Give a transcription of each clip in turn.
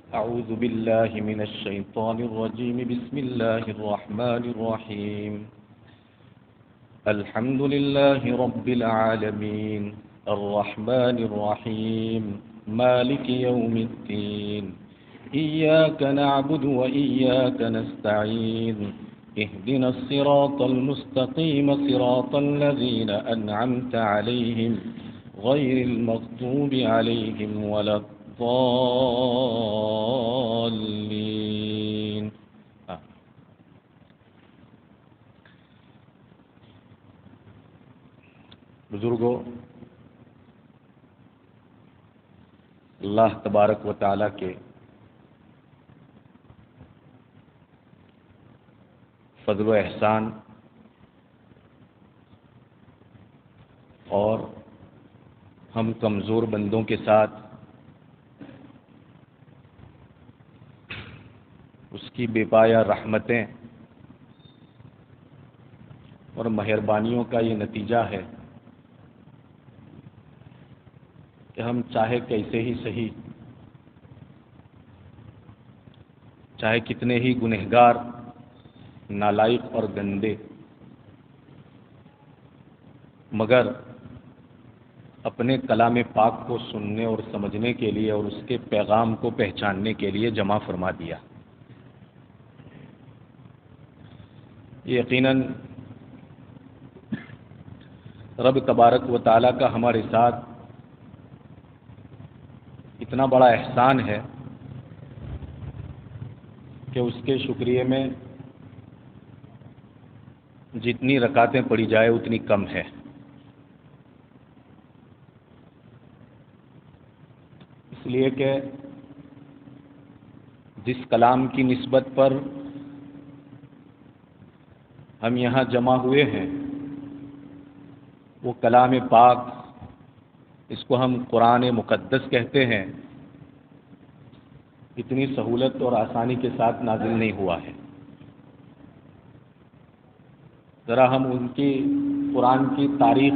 أعوذ بالله من الشيطان الرجيم. بسم الله الرحمن الرحيم. الحمد لله رب العالمين الرحمن الرحيم مالك يوم الدين إياك نعبد وإياك نستعين اهدنا الصراط المستقيم صراط الذين أنعمت عليهم غير المغضوب عليهم ولا الضالين. بزرگوں، اللہ تبارک و تعالیٰ کے فضل و احسان اور ہم کمزور بندوں کے ساتھ اس کی بے پایہ رحمتیں اور مہربانیوں کا یہ نتیجہ ہے کہ ہم چاہے کیسے ہی صحیح، چاہے کتنے ہی گنہگار، نالائق اور گندے، مگر اپنے کلام پاک کو سننے اور سمجھنے کے لیے اور اس کے پیغام کو پہچاننے کے لیے جمع فرما دیا. یقیناً رب تبارک و تعالیٰ کا ہمارے ساتھ اتنا بڑا احسان ہے کہ اس کے شکریہ میں جتنی رکعتیں پڑھی جائے اتنی کم ہے. اس لیے کہ جس کلام کی نسبت پر ہم یہاں جمع ہوئے ہیں وہ کلام پاک، اس کو ہم قرآن مقدس کہتے ہیں، اتنی سہولت اور آسانی کے ساتھ نازل نہیں ہوا ہے. ذرا ہم ان کی قرآن کی تاریخ،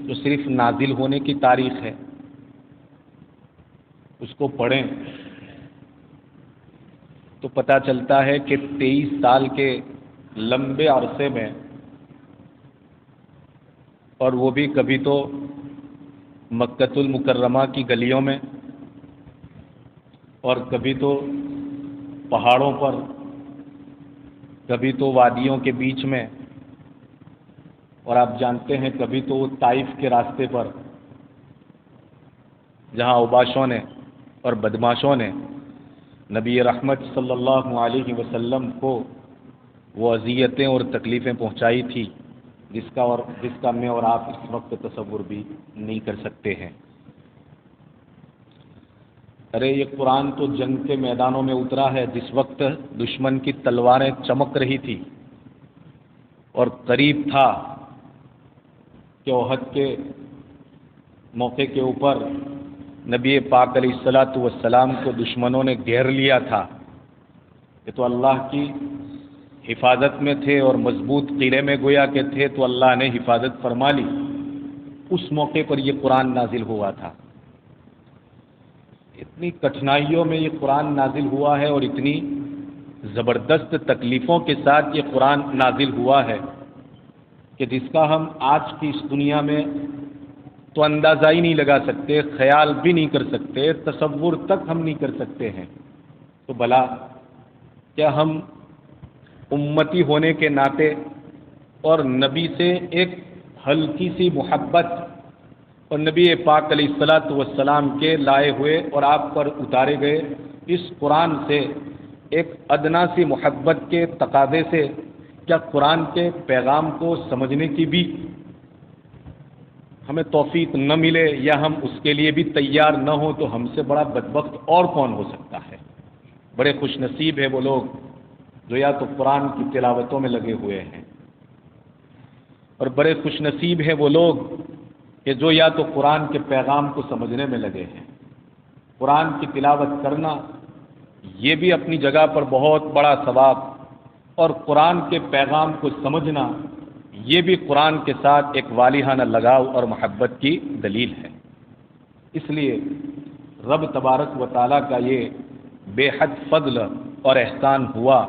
جو صرف نازل ہونے کی تاریخ ہے، اس کو پڑھیں تو پتہ چلتا ہے کہ 23 سال کے لمبے عرصے میں، اور وہ بھی کبھی تو مکۃ المکرمہ کی گلیوں میں اور کبھی تو پہاڑوں پر، کبھی تو وادیوں کے بیچ میں، اور آپ جانتے ہیں کبھی تو طائف کے راستے پر، جہاں اوباشوں نے اور بدماشوں نے نبی رحمت صلی اللہ علیہ وسلم کو وہ اذیتیں اور تکلیفیں پہنچائی تھی جس کا میں اور آپ اس وقت تصور بھی نہیں کر سکتے ہیں. ارے یہ قرآن تو جنگ کے میدانوں میں اترا ہے، جس وقت دشمن کی تلواریں چمک رہی تھی اور قریب تھا کہ احد کے موقع کے اوپر نبی پاک علیہ الصلاۃ والسلام کو دشمنوں نے گھیر لیا تھا. یہ تو اللہ کی حفاظت میں تھے اور مضبوط قلعے میں گویا کہ تھے، تو اللہ نے حفاظت فرما لی. اس موقع پر یہ قرآن نازل ہوا تھا. اتنی کٹھنائیوں میں یہ قرآن نازل ہوا ہے اور اتنی زبردست تکلیفوں کے ساتھ یہ قرآن نازل ہوا ہے کہ جس کا ہم آج کی اس دنیا میں تو اندازہ ہی نہیں لگا سکتے، خیال بھی نہیں کر سکتے، تصور تک ہم نہیں کر سکتے ہیں. تو بھلا کیا ہم امتی ہونے کے ناطے اور نبی سے ایک ہلکی سی محبت اور نبی پاک علیہ الصلاۃ والسلام کے لائے ہوئے اور آپ پر اتارے گئے اس قرآن سے ایک ادنا سی محبت کے تقاضے سے کیا قرآن کے پیغام کو سمجھنے کی بھی ہمیں توفیق نہ ملے یا ہم اس کے لیے بھی تیار نہ ہوں، تو ہم سے بڑا بدبخت اور کون ہو سکتا ہے؟ بڑے خوش نصیب ہے وہ لوگ جو یا تو قرآن کی تلاوتوں میں لگے ہوئے ہیں، اور بڑے خوش نصیب ہیں وہ لوگ کہ جو یا تو قرآن کے پیغام کو سمجھنے میں لگے ہیں. قرآن کی تلاوت کرنا یہ بھی اپنی جگہ پر بہت بڑا ثواب، اور قرآن کے پیغام کو سمجھنا یہ بھی قرآن کے ساتھ ایک والہانہ لگاؤ اور محبت کی دلیل ہے. اس لیے رب تبارک و تعالیٰ کا یہ بے حد فضل اور احسان ہوا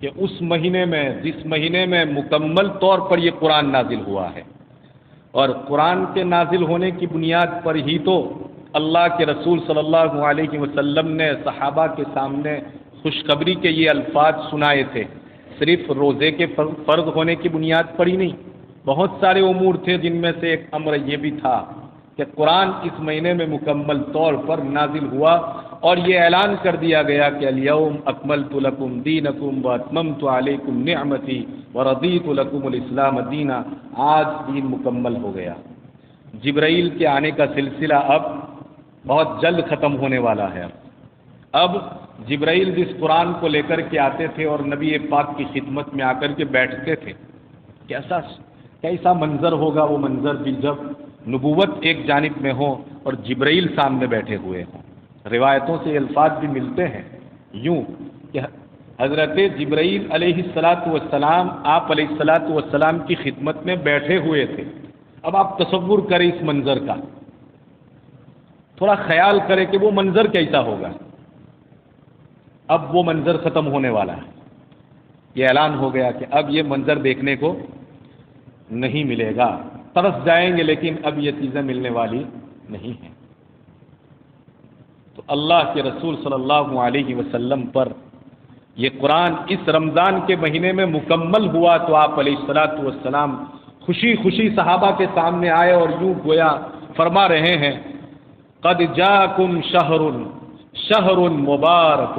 کہ اس مہینے میں، جس مہینے میں مکمل طور پر یہ قرآن نازل ہوا ہے، اور قرآن کے نازل ہونے کی بنیاد پر ہی تو اللہ کے رسول صلی اللہ علیہ وسلم نے صحابہ کے سامنے خوشخبری کے یہ الفاظ سنائے تھے، صرف روزے کے فرض ہونے کی بنیاد پر ہی نہیں، بہت سارے امور تھے، جن میں سے ایک امر یہ بھی تھا کہ قرآن اس مہینے میں مکمل طور پر نازل ہوا، اور یہ اعلان کر دیا گیا کہ الیوم اکملت لکم دینکم واتممت علیکم نعمتی ورضیت لکم الاسلام دینا، آج دین مکمل ہو گیا۔ جبرائیل کے آنے کا سلسلہ اب بہت جلد ختم ہونے والا ہے۔ اب جبرائیل جس قرآن کو لے کر کے آتے تھے اور نبی پاک کی خدمت میں آ کر کے بیٹھتے تھے، کیسا منظر ہوگا وہ منظر بھی جب نبوت ایک جانب میں ہو اور جبرائیل سامنے بیٹھے ہوئے ہوں۔ روایتوں سے الفاظ بھی ملتے ہیں یوں کہ حضرت جبرائیل علیہ السلام آپ علیہ السلام کی خدمت میں بیٹھے ہوئے تھے۔ اب آپ تصور کریں اس منظر کا، تھوڑا خیال کریں کہ وہ منظر کیسا ہوگا۔ اب وہ منظر ختم ہونے والا ہے، یہ اعلان ہو گیا کہ اب یہ منظر دیکھنے کو نہیں ملے گا، ترس جائیں گے لیکن اب یہ چیزیں ملنے والی نہیں ہیں۔ تو اللہ کے رسول صلی اللہ علیہ وسلم پر یہ قرآن اس رمضان کے مہینے میں مکمل ہوا تو آپ علیہ السلام خوشی خوشی صحابہ کے سامنے آئے اور یوں گویا فرما رہے ہیں، قد جاءکم شہر مبارک۔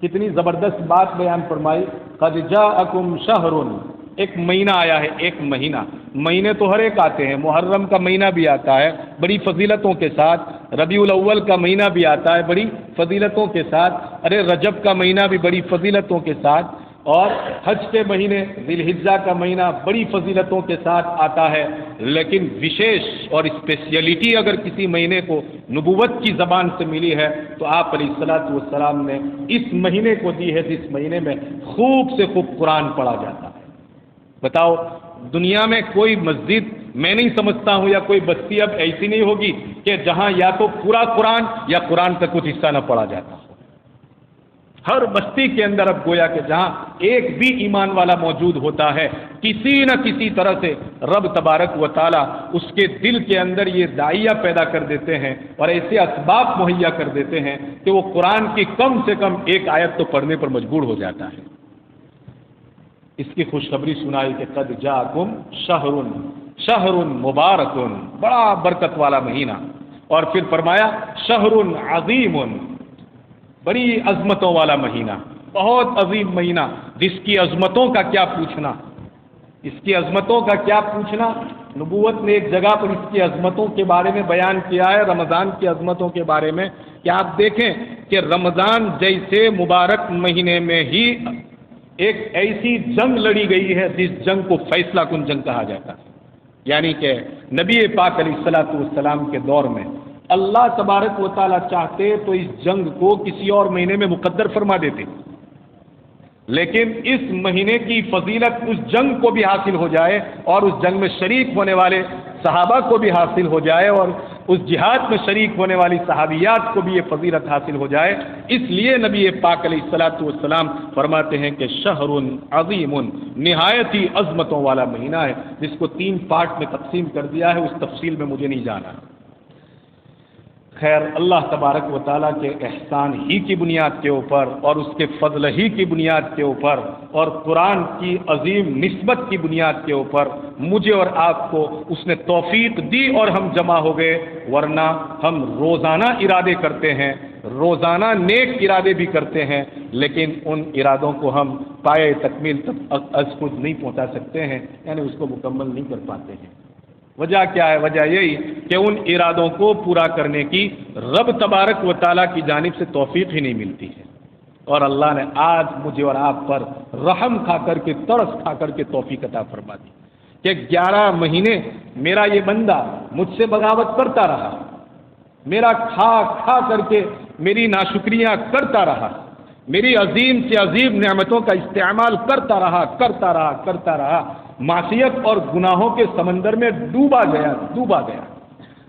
کتنی زبردست بات بیان فرمائی، قد جاءکم شہر، ایک مہینہ آیا ہے، ایک مہینہ، مہینے تو ہر ایک آتے ہیں، محرم کا مہینہ بھی آتا ہے بڑی فضیلتوں کے ساتھ، ربیع الاول کا مہینہ بھی آتا ہے بڑی فضیلتوں کے ساتھ، ارے رجب کا مہینہ بھی بڑی فضیلتوں کے ساتھ، اور حج کے مہینے ذی الحجہ کا مہینہ بڑی فضیلتوں کے ساتھ آتا ہے، لیکن وشیش اور اسپیشلٹی اگر کسی مہینے کو نبوت کی زبان سے ملی ہے تو آپ علیہ السلام نے اس مہینے کو دی ہے، جس مہینے میں خوب سے خوب قرآن پڑھا جاتا ہے۔ بتاؤ، دنیا میں کوئی مسجد میں نہیں سمجھتا ہوں یا کوئی بستی اب ایسی نہیں ہوگی کہ جہاں یا تو پورا قرآن یا قرآن کا کچھ حصہ نہ پڑھا جاتا ہو۔ ہر بستی کے اندر اب گویا کہ جہاں ایک بھی ایمان والا موجود ہوتا ہے، کسی نہ کسی طرح سے رب تبارک و تعالی اس کے دل کے اندر یہ داعیہ پیدا کر دیتے ہیں اور ایسے اسباب مہیا کر دیتے ہیں کہ وہ قرآن کی کم سے کم ایک آیت تو پڑھنے پر مجبور ہو جاتا ہے۔ اس کی خوشخبری سنائی کہ قد جاءکم شہر مبارک، بڑا برکت والا مہینہ، اور پھر فرمایا شہر عظیم، بڑی عظمتوں والا مہینہ، بہت عظیم مہینہ، جس کی عظمتوں کا کیا پوچھنا، اس کی عظمتوں کا کیا پوچھنا۔ نبوت نے ایک جگہ پر اس کی عظمتوں کے بارے میں بیان کیا ہے، رمضان کی عظمتوں کے بارے میں، کہ آپ دیکھیں کہ رمضان جیسے مبارک مہینے میں ہی ایک ایسی جنگ لڑی گئی ہے جس جنگ کو فیصلہ کن جنگ کہا جاتا ہے، یعنی کہ نبی پاک علیہ السلام کے دور میں اللہ تبارک و تعالیٰ چاہتے تو اس جنگ کو کسی اور مہینے میں مقدر فرما دیتے، لیکن اس مہینے کی فضیلت اس جنگ کو بھی حاصل ہو جائے اور اس جنگ میں شریک ہونے والے صحابہ کو بھی حاصل ہو جائے اور اس جہاد میں شریک ہونے والی صحابیات کو بھی یہ فضیلت حاصل ہو جائے، اس لیے نبی پاک علیہ السلام فرماتے ہیں کہ شہر عظیم، نہایت ہی عظمتوں والا مہینہ ہے، جس کو 3 پارٹ میں تقسیم کر دیا ہے، اس تفصیل میں مجھے نہیں جانا۔ خیر، اللہ تبارک و تعالیٰ کے احسان ہی کی بنیاد کے اوپر اور اس کے فضل ہی کی بنیاد کے اوپر اور قرآن کی عظیم نسبت کی بنیاد کے اوپر مجھے اور آپ کو اس نے توفیق دی اور ہم جمع ہو گئے، ورنہ ہم روزانہ ارادے کرتے ہیں، روزانہ نیک ارادے بھی کرتے ہیں، لیکن ان ارادوں کو ہم پائے تکمیل تک از خود نہیں پہنچا سکتے ہیں، یعنی اس کو مکمل نہیں کر پاتے ہیں۔ وجہ کیا ہے؟ وجہ یہی کہ ان ارادوں کو پورا کرنے کی رب تبارک و تعالیٰ کی جانب سے توفیق ہی نہیں ملتی ہے، اور اللہ نے آج مجھے اور آپ پر رحم کھا کر کے، ترس کھا کر کے توفیق عطا فرما دی کہ 11 مہینے میرا یہ بندہ مجھ سے بغاوت کرتا رہا، میرا کھا کھا کر کے میری ناشکریاں کرتا رہا، میری عظیم سے عظیم نعمتوں کا استعمال کرتا رہا، معصیت اور گناہوں کے سمندر میں ڈوبا گیا،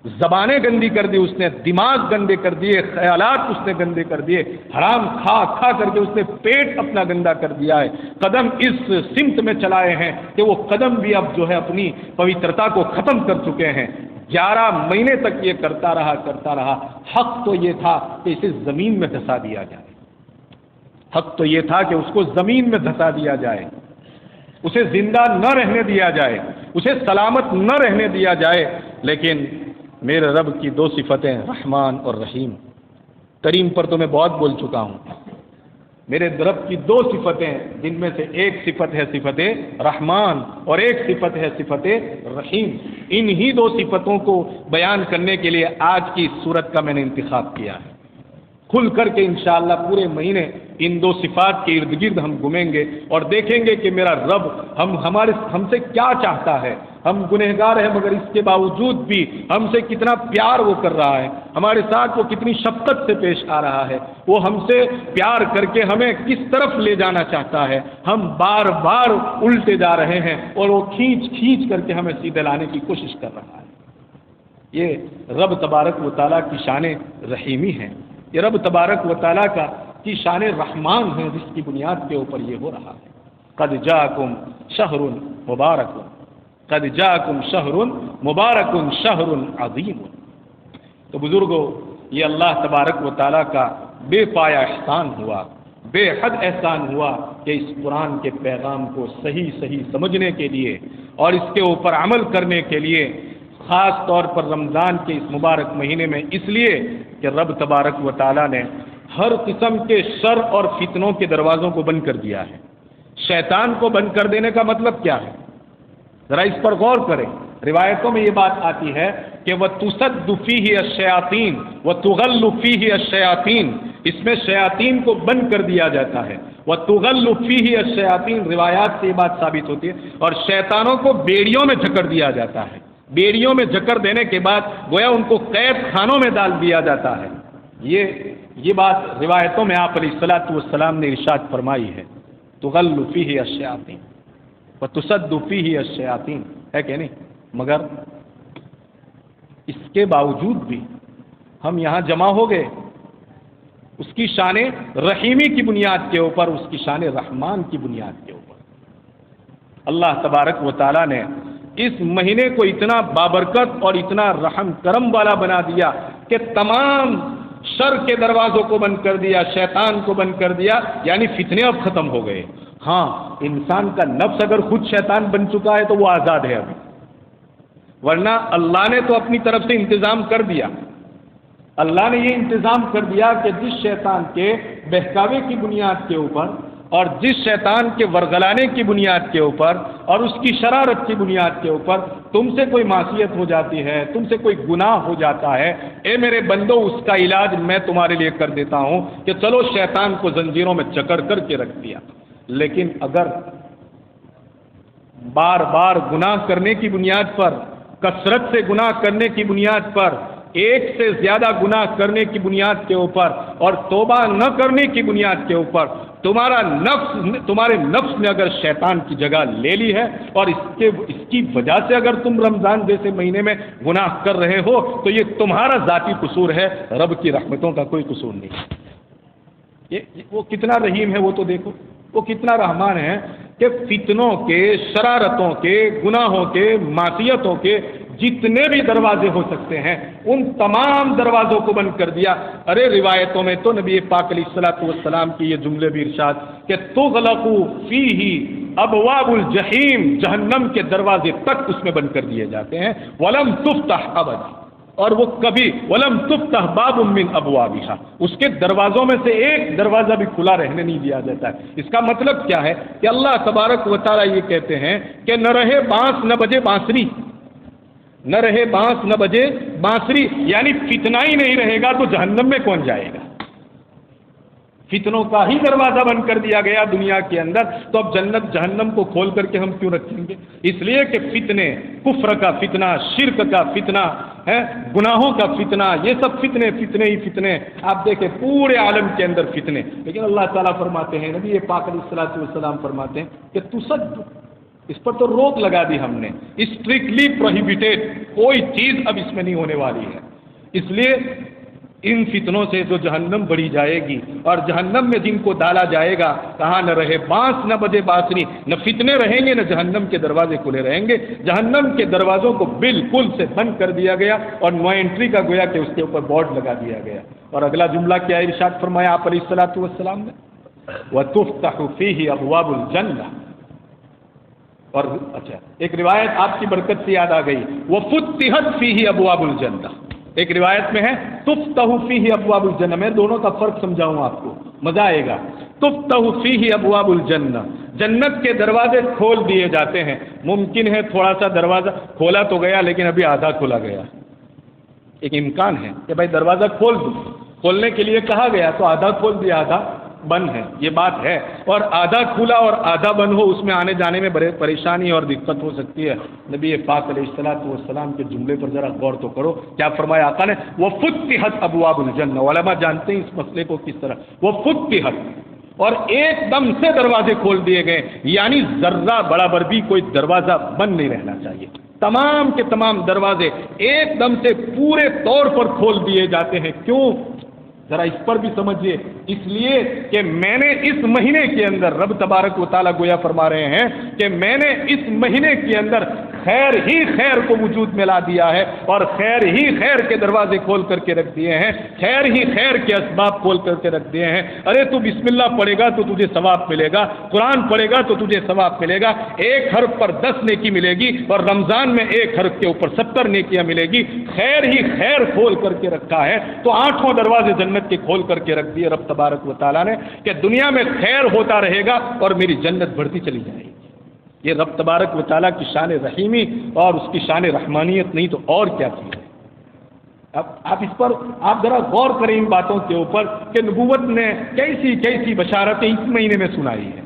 زبانیں گندی کر دی اس نے، دماغ گندے کر دیے، خیالات اس نے گندے کر دیے، حرام کھا کھا کر کے اس نے پیٹ اپنا گندا کر دیا ہے، قدم اس سمت میں چلائے ہیں کہ وہ قدم بھی اب جو ہے اپنی پوترتا کو ختم کر چکے ہیں۔ 11 مہینے تک یہ کرتا رہا۔ حق تو یہ تھا کہ اسے زمین میں دھسا دیا جائے، حق تو یہ تھا کہ اس کو زمین میں دھسا دیا جائے، اسے زندہ نہ رہنے دیا جائے، اسے سلامت نہ رہنے دیا جائے، لیکن میرے رب کی 2 صفتیں رحمان اور رحیم، کریم پر تو میں بہت بول چکا ہوں، میرے رب کی 2 صفتیں، جن میں سے ایک صفت ہے صفت رحمان اور ایک صفت ہے صفت رحیم، انہی 2 صفتوں کو بیان کرنے کے لیے آج کی اس صورت کا میں نے انتخاب کیا ہے۔ کھل کر کے انشاءاللہ پورے مہینے ان 2 صفات کے ارد گرد ہم گھومیں گے اور دیکھیں گے کہ میرا رب ہم سے کیا چاہتا ہے۔ ہم گنہگار ہیں مگر اس کے باوجود بھی ہم سے کتنا پیار وہ کر رہا ہے، ہمارے ساتھ وہ کتنی شفقت سے پیش آ رہا ہے، وہ ہم سے پیار کر کے ہمیں کس طرف لے جانا چاہتا ہے۔ ہم بار بار الٹے جا رہے ہیں اور وہ کھینچ کھینچ کر کے ہمیں سیدھے لانے کی کوشش کر رہا ہے۔ یہ رب تبارک و تعالیٰ کی شان رحیمی ہے، یہ رب تبارک و تعالیٰ کی شان رحمان ہے، جس کی بنیاد کے اوپر یہ ہو رہا ہے۔ قد جاءکم شہر مبارک، قد جاءکم شہر مبارک شہر عظیم۔ تو بزرگوں، یہ اللہ تبارک و تعالیٰ کا بے پایا احسان ہوا، بے حد احسان ہوا کہ اس قرآن کے پیغام کو صحیح سمجھنے کے لیے اور اس کے اوپر عمل کرنے کے لیے، خاص طور پر رمضان کے اس مبارک مہینے میں، اس لیے کہ رب تبارک و تعالیٰ نے ہر قسم کے شر اور فتنوں کے دروازوں کو بند کر دیا ہے۔ شیطان کو بند کر دینے کا مطلب کیا ہے؟ ذرا اس پر غور کریں۔ روایتوں میں یہ بات آتی ہے کہ وَتُسَدُّ فِيهِ الشَّيَاطِينُ وَتُغَلُّ فِيهِ الشَّيَاطِينُ، اس میں شیاطین کو بند کر دیا جاتا ہے۔ وَتُغَلُّ فِيهِ الشَّيَاطِينُ، روایات سے یہ بات ثابت ہوتی ہے، اور شیطانوں کو بیڑیوں میں جکڑ دیا جاتا ہے۔ بیڑیوں میں جکڑ دینے کے بعد گویا ان کو قید خانوں میں ڈال دیا جاتا ہے۔ یہ بات روایتوں میں آپ علیہ الصلوۃ والسلام نے ارشاد فرمائی ہے، تغل فیہ الشیاطین وتصد فیہ الشیاطین، ہے کہ نہیں؟ مگر اس کے باوجود بھی ہم یہاں جمع ہو گئے اس کی شان رحیمی کی بنیاد کے اوپر، اس کی شان رحمان کی بنیاد کے اوپر۔ اللہ تبارک و تعالیٰ نے اس مہینے کو اتنا بابرکت اور اتنا رحم کرم والا بنا دیا کہ تمام شر کے دروازوں کو بند کر دیا، شیطان کو بند کر دیا، یعنی فتنے اب ختم ہو گئے۔ ہاں، انسان کا نفس اگر خود شیطان بن چکا ہے تو وہ آزاد ہے ابھی، ورنہ اللہ نے تو اپنی طرف سے انتظام کر دیا۔ اللہ نے یہ انتظام کر دیا کہ جس شیطان کے بہکاوے کی بنیاد کے اوپر اور جس شیطان کے ورغلانے کی بنیاد کے اوپر اور اس کی شرارت کی بنیاد کے اوپر تم سے کوئی معصیت ہو جاتی ہے، تم سے کوئی گناہ ہو جاتا ہے، اے میرے بندو، اس کا علاج میں تمہارے لیے کر دیتا ہوں کہ چلو شیطان کو زنجیروں میں جکڑ کر کے رکھ دیا۔ لیکن اگر بار بار گناہ کرنے کی بنیاد پر، کثرت سے گناہ کرنے کی بنیاد پر، ایک سے زیادہ گناہ کرنے کی بنیاد کے اوپر اور توبہ نہ کرنے کی بنیاد کے اوپر تمہارے نفس نے اگر شیطان کی جگہ لے لی ہے اور اس کی وجہ سے اگر تم رمضان جیسے مہینے میں گناہ کر رہے ہو تو یہ تمہارا ذاتی قصور ہے، رب کی رحمتوں کا کوئی قصور نہیں۔ وہ کتنا رحیم ہے وہ تو دیکھو، وہ کتنا رحمان ہے کہ فتنوں کے، شرارتوں کے، گناہوں کے، معصیتوں کے جتنے بھی دروازے ہو سکتے ہیں ان تمام دروازوں کو بند کر دیا۔ ارے روایتوں میں تو نبی پاک علیہ الصلوۃ والسلام کی یہ جملے بھی ارشاد کہ تغلق فیہ ابواب الجحیم، جہنم کے دروازے تک اس میں بند کر دیے جاتے ہیں، ولم تفتح ابدا، اور وہ کبھی ولم تفتح باب من ابوابها، اس کے دروازوں میں سے ایک دروازہ بھی کھلا رہنے نہیں دیا جاتا ہے۔ اس کا مطلب کیا ہے کہ اللہ تبارک و تعالیٰ یہ کہتے ہیں کہ نہ رہے بانس نہ بجے بانسری، نہ رہے بانس نہ بجے بانسری، یعنی فتنہ ہی نہیں رہے گا تو جہنم میں کون جائے گا؟ فتنوں کا ہی دروازہ بند کر دیا گیا دنیا کے اندر، تو اب جنت جہنم کو کھول کر کے ہم کیوں رکھیں گے؟ اس لیے کہ فتنے، کفر کا فتنہ، شرک کا فتنہ ہے، گناہوں کا فتنہ، یہ سب فتنے ہی فتنے، آپ دیکھیں پورے عالم کے اندر فتنے۔ لیکن اللہ تعالیٰ فرماتے ہیں، نبی پاک علیہ الصلوۃ والسلام فرماتے ہیں کہ تصد، اس پر تو روک لگا دی ہم نے، اسٹرکٹلی پروہیبٹیڈ، کوئی چیز اب اس میں نہیں ہونے والی ہے۔ اس لیے ان فتنوں سے جو جہنم بڑھی جائے گی اور جہنم میں جن کو ڈالا جائے گا، کہاں نہ رہے بانس نہ بجے بانسری، نہ فتنے رہیں گے نہ جہنم کے دروازے کھلے رہیں گے۔ جہنم کے دروازوں کو بالکل سے بند کر دیا گیا اور نو انٹری کا گویا کہ اس کے اوپر بورڈ لگا دیا گیا۔ اور اگلا جملہ کیا ارشاد فرمایا آپ علیہ الصلوۃ والسلام نے، وَتُفْتَحُ فِيهِ أَبْوَابُ الْجَنَّةِ۔ اور اچھا ایک روایت آپ کی برکت سے یاد آ گئی، وَفُتِحَتْ فِيهِ أَبْوَابُ الْجَنَّةِ، ایک روایت میں ہے تفتح فیہ ابواب الجنہ۔ میں دونوں کا فرق سمجھاؤں آپ کو، مزہ آئے گا۔ تفتح فیہ ابواب الجنہ، جنت کے دروازے کھول دیے جاتے ہیں۔ ممکن ہے تھوڑا سا دروازہ کھولا تو گیا لیکن ابھی آدھا کھولا گیا، ایک امکان ہے کہ بھائی دروازہ کھول دو، کھولنے کے لیے کہا گیا تو آدھا کھول دیا آدھا بند ہے، یہ بات ہے۔ اور آدھا کھلا اور آدھا بند ہو، اس میں آنے جانے میں بڑے پریشانی اور دقت ہو سکتی ہے۔ نبی پاک علیہ الصلوۃ والسلام کے جملے پر ذرا غور تو کرو، کیا فرمایا آقا نے؟ وَفُتِحَتْ أَبْوَابُ الْجَنَّةِ۔ علماء جانتے ہیں اس مسئلے کو کس طرح، وَفُتِحَتْ، اور ایک دم سے دروازے کھول دیے گئے، یعنی ذرہ برابر بھی کوئی دروازہ بند نہیں رہنا چاہیے۔ تمام کے تمام دروازے ایک دم سے پورے طور پر کھول دیے جاتے ہیں۔ کیوں؟ ذرا اس پر بھی سمجھیے، اس لیے کہ میں نے اس مہینے کے اندر، رب تبارک و تعالیٰ گویا فرما رہے ہیں کہ میں نے اس مہینے کے اندر خیر ہی خیر کو وجود میں لا دیا ہے، اور خیر ہی خیر کے دروازے کھول کر کے رکھ دیے ہیں، خیر ہی خیر کے اسباب کھول کر کے رکھ دیے ہیں۔ ارے تو بسم اللہ پڑھے گا تو تجھے ثواب ملے گا، قرآن پڑھے گا تو تجھے ثواب ملے گا، ایک حرف پر 10 نیکی ملے گی، اور رمضان میں ایک حرف کے اوپر 70 نیکیاں ملے گی۔ خیر ہی خیر کھول کر کے رکھا ہے، تو 8 دروازے جنت کے کھول کر کے رکھ دیے رب تبارک و تعالیٰ نے کہ دنیا میں خیر ہوتا رہے گا اور میری جنت بڑھتی چلی جائے گی۔ یہ رب تبارک و تعالیٰ کی شان رحیمی اور اس کی شان رحمانیت نہیں تو اور کیا چیز ہے۔ اب آپ اس پر آپ ذرا غور کریں ان باتوں کے اوپر کہ نبوت نے کیسی کیسی بشارتیں اس مہینے میں سنائی ہیں۔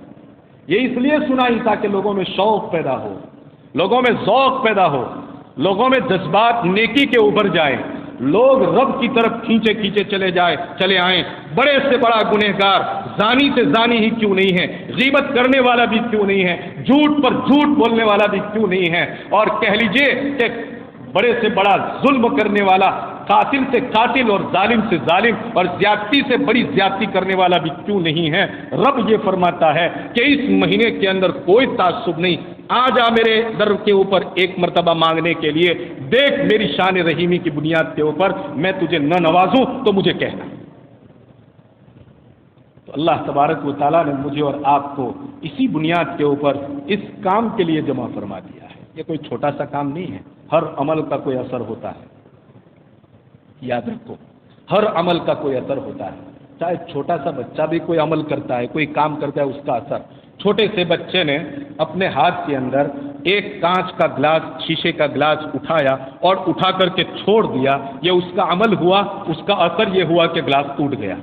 یہ اس لیے سنائی تاکہ لوگوں میں شوق پیدا ہو، لوگوں میں ذوق پیدا ہو، لوگوں میں جذبات نیکی کے اوپر جائیں، لوگ رب کی طرف کھینچے کھینچے چلے آئیں۔ بڑے سے بڑا گنہگار، زانی سے زانی ہی کیوں نہیں ہے، غیبت کرنے والا بھی کیوں نہیں ہے، جھوٹ پر جھوٹ بولنے والا بھی کیوں نہیں ہے، اور کہہ لیجئے کہ بڑے سے بڑا ظلم کرنے والا، قاتل سے قاتل اور ظالم سے ظالم اور زیادتی سے بڑی زیادتی کرنے والا بھی کیوں نہیں ہے۔ رب یہ فرماتا ہے کہ اس مہینے کے اندر کوئی تعصب نہیں، آ جا میرے در کے اوپر ایک مرتبہ مانگنے کے لیے، دیکھ میری شان رحیمی کی بنیاد کے اوپر میں تجھے نہ نوازوں تو مجھے کہنا۔ تو اللہ تبارک و تعالیٰ نے مجھے اور آپ کو اسی بنیاد کے اوپر اس کام کے لیے جمع فرما دیا ہے۔ یہ کوئی چھوٹا سا کام نہیں ہے، ہر عمل کا کوئی اثر ہوتا ہے، یاد رکھو، ہر عمل کا کوئی اثر ہوتا ہے۔ چاہے چھوٹا سا بچہ بھی کوئی عمل کرتا ہے، کوئی کام کرتا ہے، اس کا اثر۔ چھوٹے سے بچے نے اپنے ہاتھ کے اندر ایک کانچ کا گلاس، شیشے کا گلاس اٹھایا اور اٹھا کر کے چھوڑ دیا، یہ اس کا عمل ہوا، اس کا اثر یہ ہوا کہ گلاس ٹوٹ گیا،